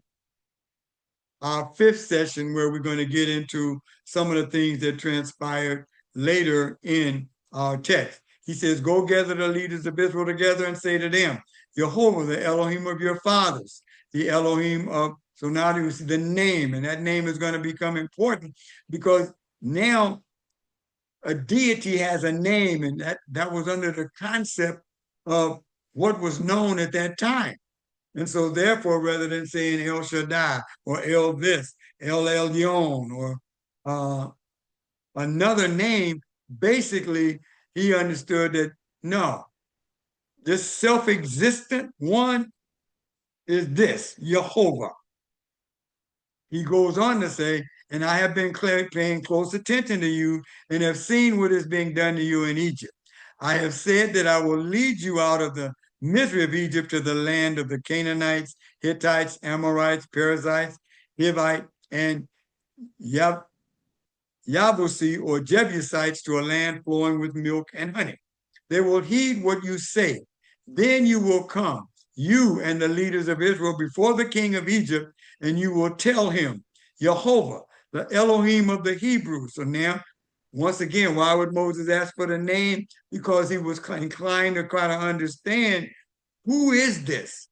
our fifth session where we're going to get into some of the things that transpired later in our text. He says, go gather the leaders of Israel together and say to them, Jehovah, the Elohim of your fathers, the Elohim of, so now you see the name, and that name is going to become important because now a deity has a name, and that was under the concept of what was known at that time. And so therefore, rather than saying El Shaddai or El this, El Elyon or another name, basically he understood that no, this self-existent one is this, Jehovah. He goes on to say, and I have been paying close attention to you and have seen what is being done to you in Egypt. I have said that I will lead you out of the misery of Egypt to the land of the Canaanites, Hittites, Amorites, Perizzites, Hivite, and Yabusi or Jebusites, to a land flowing with milk and honey. They will heed what you say. Then you will come, you and the leaders of Israel, before the king of Egypt, and you will tell him, Jehovah, the Elohim of the Hebrews. So now, once again, why would Moses ask for the name? Because he was inclined to try to understand, who is this?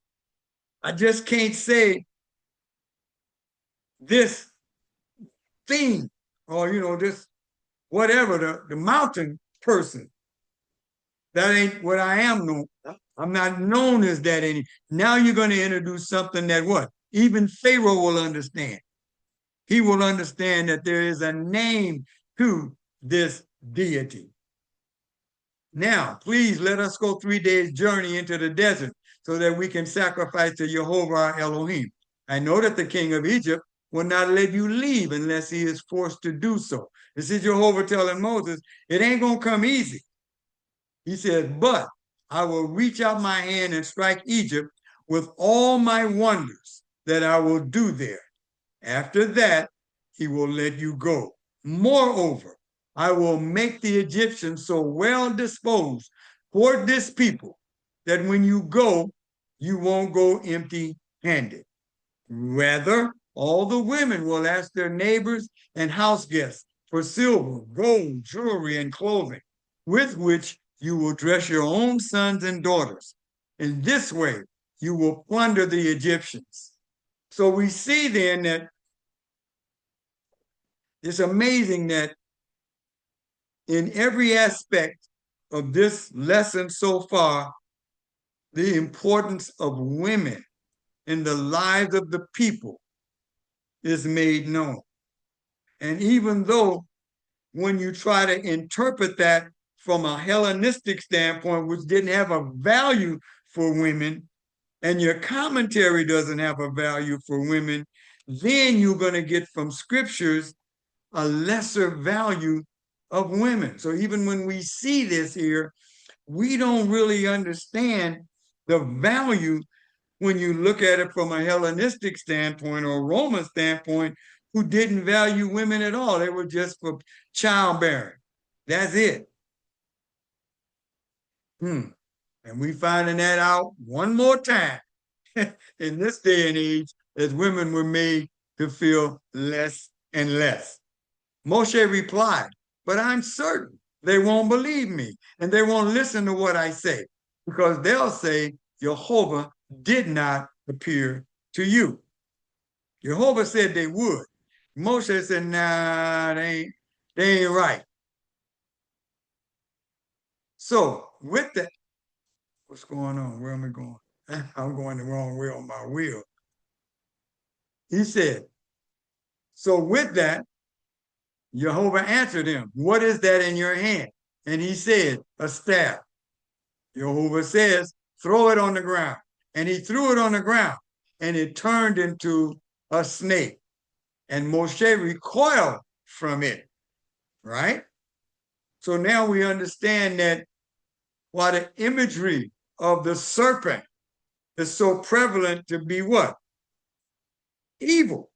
I just can't say this thing, or, this whatever, the mountain person. That ain't what I am known. I'm not known as that any. Now you're going to introduce something that what? Even Pharaoh will understand. He will understand that there is a name to this deity. Now, please let us go 3 days journey into the desert so that we can sacrifice to Jehovah our Elohim. I know that the king of Egypt will not let you leave unless he is forced to do so. This is Jehovah telling Moses, it ain't going to come easy. He says, but I will reach out my hand and strike Egypt with all my wonders that I will do there. After that, he will let you go. Moreover, I will make the Egyptians so well disposed toward this people that when you go, you won't go empty-handed. Rather, all the women will ask their neighbors and house guests for silver, gold, jewelry, and clothing, with which you will dress your own sons and daughters. In this way, you will plunder the Egyptians. So we see then that it's amazing that in every aspect of this lesson so far, the importance of women in the lives of the people is made known. And even though when you try to interpret that from a Hellenistic standpoint, which didn't have a value for women, and your commentary doesn't have a value for women, then you're going to get from scriptures a lesser value of women. So even when we see this here, we don't really understand the value when you look at it from a Hellenistic standpoint or a Roman standpoint, who didn't value women at all. They were just for childbearing. That's it. And we finding that out one more time in this day and age, as women were made to feel less and less. Moshe replied, but I'm certain they won't believe me and they won't listen to what I say, because they'll say Jehovah did not appear to you. Jehovah said they would. Moshe said, nah, they ain't right. So with that, what's going on? Where am I going? I'm going the wrong way on my wheel. He said, so with that, Jehovah answered him, what is that in your hand? And he said, a staff. Jehovah says, throw it on the ground. And he threw it on the ground, and it turned into a snake. And Moshe recoiled from it, right? So now we understand that while the imagery of the serpent is so prevalent to be what? Evil.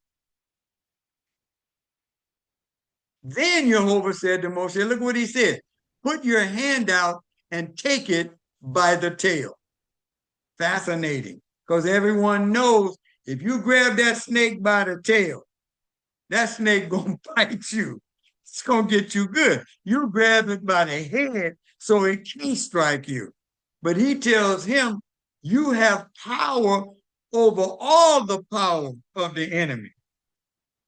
Then Jehovah said to Moshe, look what he said, put your hand out and take it by the tail. Fascinating, because everyone knows if you grab that snake by the tail, that snake gonna bite you. It's gonna get you good. You grab it by the head so it can't strike you. But he tells him, you have power over all the power of the enemy.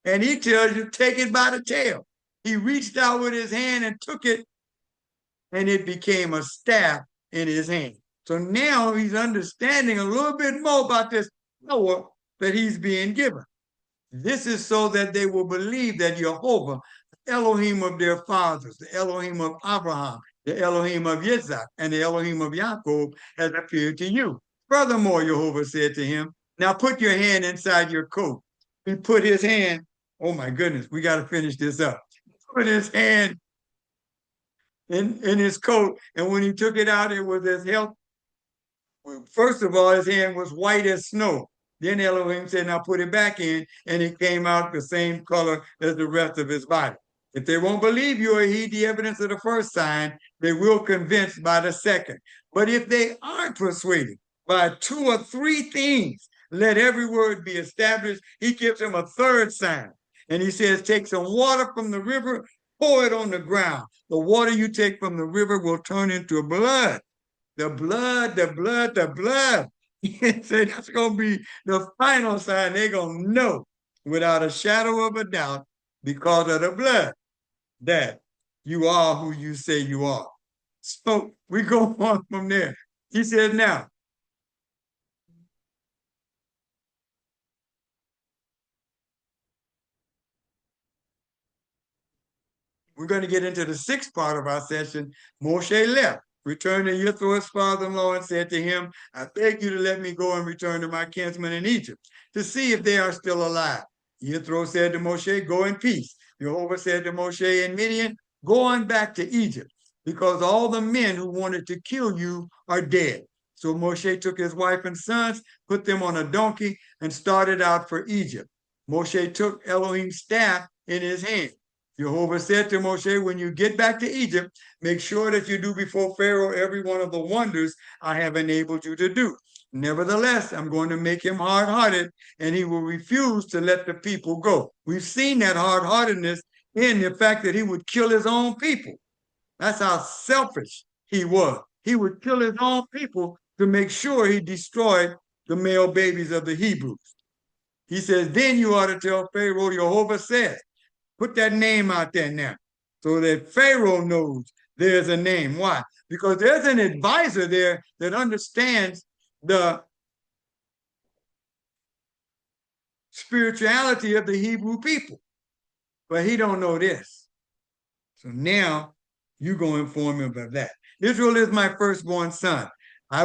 And he tells you, take it by the tail. He reached out with his hand and took it, and it became a staff in his hand. So now he's understanding a little bit more about this power that he's being given. This is so that they will believe that Jehovah, the Elohim of their fathers, the Elohim of Abraham, the Elohim of Yitzhak, and the Elohim of Yaakov has appeared to you. Furthermore, Jehovah said to him, now put your hand inside your coat. He put his hand, oh my goodness, we got to finish this up. Put his hand in his coat. And when he took it out, it was as healthy. First of all, his hand was white as snow. Then Elohim said, now put it back in, and it came out the same color as the rest of his body. If they won't believe you or heed the evidence of the first sign, they will convince by the second. But if they aren't persuaded by 2 or 3 things, let every word be established. He gives him a third sign. And he says, take some water from the river, pour it on the ground. The water you take from the river will turn into blood. The blood, the blood, the blood. So that's going to be the final sign. They're going to know without a shadow of a doubt because of the blood that you are who you say you are. So we go on from there. He said, now, we're going to get into the 6th part of our session. Moshe left, returned to Yithro, his father-in-law, and said to him, I beg you to let me go and return to my kinsmen in Egypt to see if they are still alive. Yithro said to Moshe, go in peace. Jehovah said to Moshe and Midian, go on back to Egypt, because all the men who wanted to kill you are dead. So Moshe took his wife and sons, put them on a donkey, and started out for Egypt. Moshe took Elohim's staff in his hand. Jehovah said to Moshe, when you get back to Egypt, make sure that you do before Pharaoh every one of the wonders I have enabled you to do. Nevertheless, I'm going to make him hard-hearted, and he will refuse to let the people go. We've seen that hard-heartedness in the fact that he would kill his own people. That's how selfish he was. He would kill his own people to make sure he destroyed the male babies of the Hebrews. He says, then you ought to tell Pharaoh, Jehovah says, put that name out there now so that Pharaoh knows there's a name. Why? Because there's an advisor there that understands the spirituality of the Hebrew people, but he don't know this. So now you go inform him of that. Israel is my firstborn son. I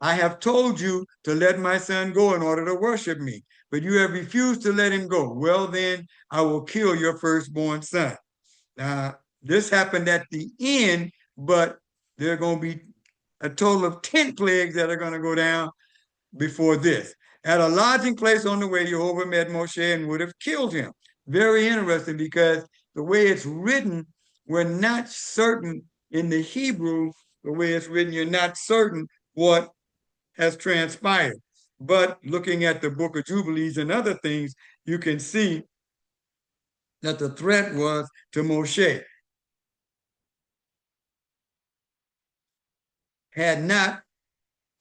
have told you to let my son go in order to worship me, but you have refused to let him go. Well, then I will kill your firstborn son. Now, this happened at the end, but there are going to be a total of 10 plagues that are going to go down before this. At a lodging place on the way, Jehovah met Moshe and would have killed him. Very interesting, because the way it's written, we're not certain in the Hebrew, the way it's written, you're not certain what has transpired. But looking at the book of Jubilees and other things, you can see that the threat was to Moshe. Had not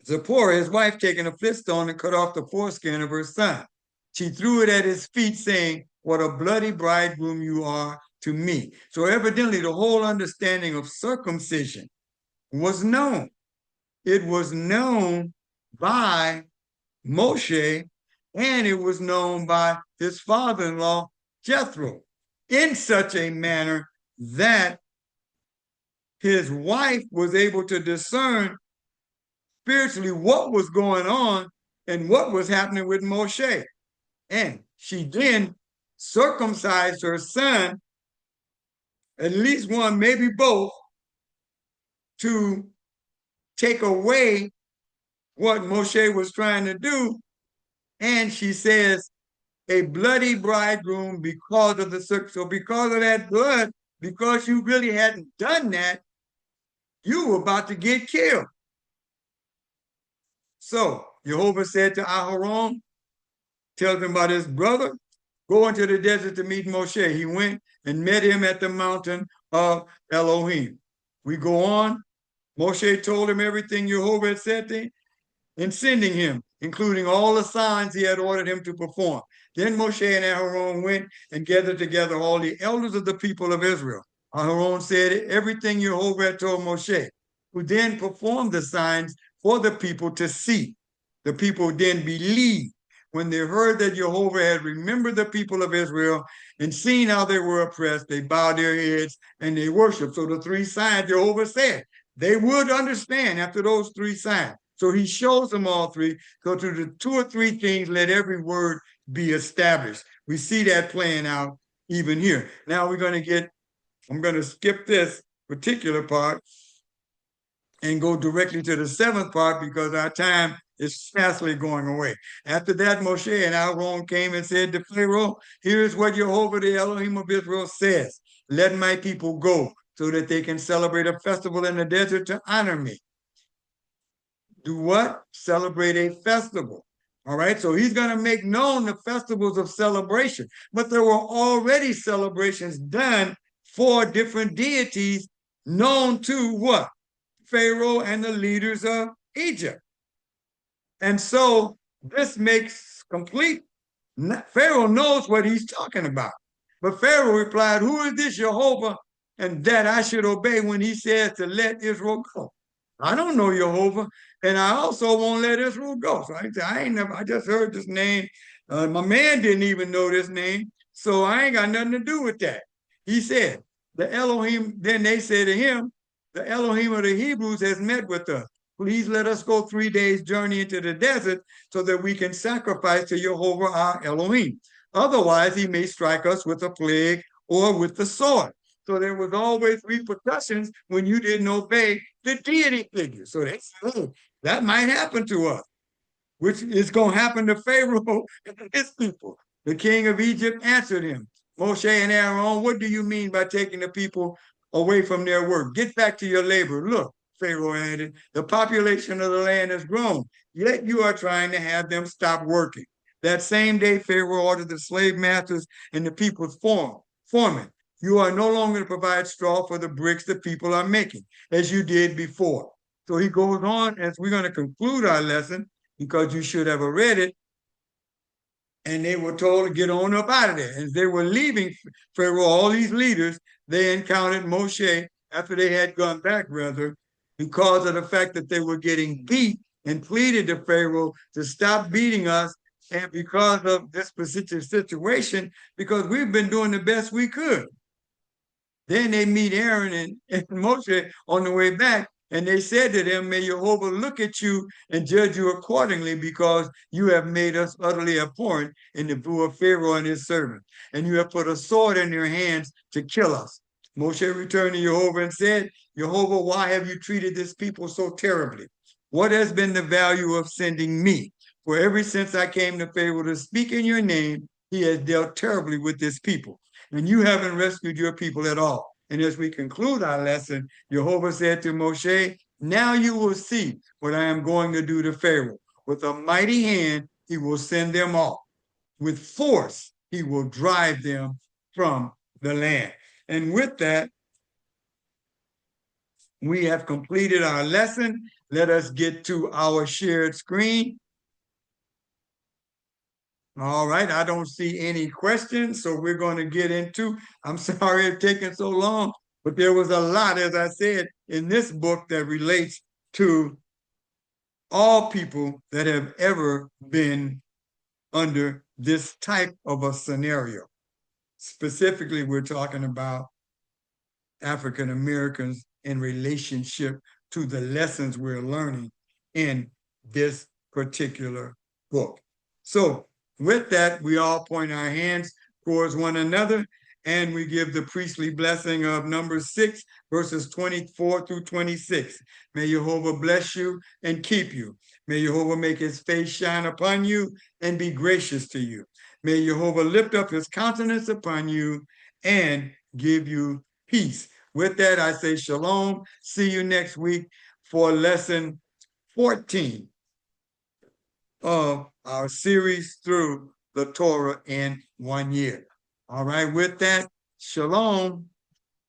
Zipporah, his wife, taken a flint stone and cut off the foreskin of her son. She threw it at his feet, saying, what a bloody bridegroom you are to me. So evidently the whole understanding of circumcision was known. It was known by Moshe, and it was known by his father-in-law, Jethro, in such a manner that his wife was able to discern spiritually what was going on and what was happening with Moshe. And she then circumcised her son, at least one, maybe both, to take away what Moshe was trying to do. And she says, a bloody bridegroom because of the circumcision. So because of that blood, because you really hadn't done that, you were about to get killed. So Jehovah said to Aharon, tells him about his brother, go into the desert to meet Moshe. He went and met him at the mountain of Elohim. We go on. Moshe told him everything Jehovah had said to him in sending him, including all the signs he had ordered him to perform. Then Moshe and Aharon went and gathered together all the elders of the people of Israel. Aharon said everything Jehovah had told Moshe, who then performed the signs for the people to see. The people then believed when they heard that Jehovah had remembered the people of Israel and seen how they were oppressed. They bowed their heads and they worshiped. So the 3 signs Jehovah said they would understand after those 3 signs. So he shows them all 3. So to the 2 or 3 things, let every word be established. We see that playing out even here. Now I'm going to skip this. particular part and go directly to the seventh part because our time is fastly going away. After that, Moshe and Aaron came and said to Pharaoh, here's what Jehovah, the Elohim of Israel, says. Let my people go so that they can celebrate a festival in the desert to honor me. Do what? Celebrate a festival. All right, so he's going to make known the festivals of celebration. But there were already celebrations done for different deities known to what? Pharaoh and the leaders of Egypt. And so this makes complete. Pharaoh knows what he's talking about. But Pharaoh replied, who is this Jehovah and that I should obey when he says to let Israel go? I don't know Jehovah, and I also won't let Israel go. So I just heard this name. My man didn't even know this name, so I ain't got nothing to do with that. He said, the Elohim, then they said to him, the Elohim of the Hebrews has met with us. Please let us go 3 days' journey into the desert so that we can sacrifice to Jehovah our Elohim. Otherwise, he may strike us with a plague or with the sword. So there was always repercussions when you didn't obey the deity figure. So they said, oh, that might happen to us, which is going to happen to Pharaoh and his people. The king of Egypt answered him, Moshe and Aaron, what do you mean by taking the people away from their work? Get back to your labor. Look, Pharaoh added, the population of the land has grown, yet you are trying to have them stop working. That same day, Pharaoh ordered the slave masters and the people's foremen, you are no longer to provide straw for the bricks the people are making, as you did before. So he goes on, as we're going to conclude our lesson, because you should have read it, and they were told to get on up out of there. As they were leaving Pharaoh, all these leaders, they encountered Moshe after they had gone back, rather, because of the fact that they were getting beat and pleaded to Pharaoh to stop beating us. And because of this particular situation, because we've been doing the best we could. Then they meet Aaron and Moshe on the way back, and they said to them, may Jehovah look at you and judge you accordingly, because you have made us utterly abhorrent in the view of Pharaoh and his servants, and you have put a sword in their hands to kill us. Moshe returned to Jehovah and said, Jehovah, why have you treated this people so terribly? What has been the value of sending me? For ever since I came to Pharaoh to speak in your name, he has dealt terribly with this people, and you haven't rescued your people at all. And as we conclude our lesson, Jehovah said to Moshe, now you will see what I am going to do to Pharaoh. With a mighty hand, he will send them off. With force, he will drive them from the land. And with that, we have completed our lesson. Let us get to our shared screen. All right, I don't see any questions, so we're going to get into, I'm sorry it's taken so long, but there was a lot, as I said, in this book that relates to all people that have ever been under this type of a scenario. Specifically, we're talking about African Americans in relationship to the lessons we're learning in this particular book. So with that, we all point our hands towards one another, and we give the priestly blessing of Numbers 6, verses 24 through 26. May Jehovah bless you and keep you. May Jehovah make his face shine upon you and be gracious to you. May Jehovah lift up his countenance upon you and give you peace. With that, I say shalom. See you next week for lesson 14 of our series through the Torah in 1 year. All right, with that, shalom.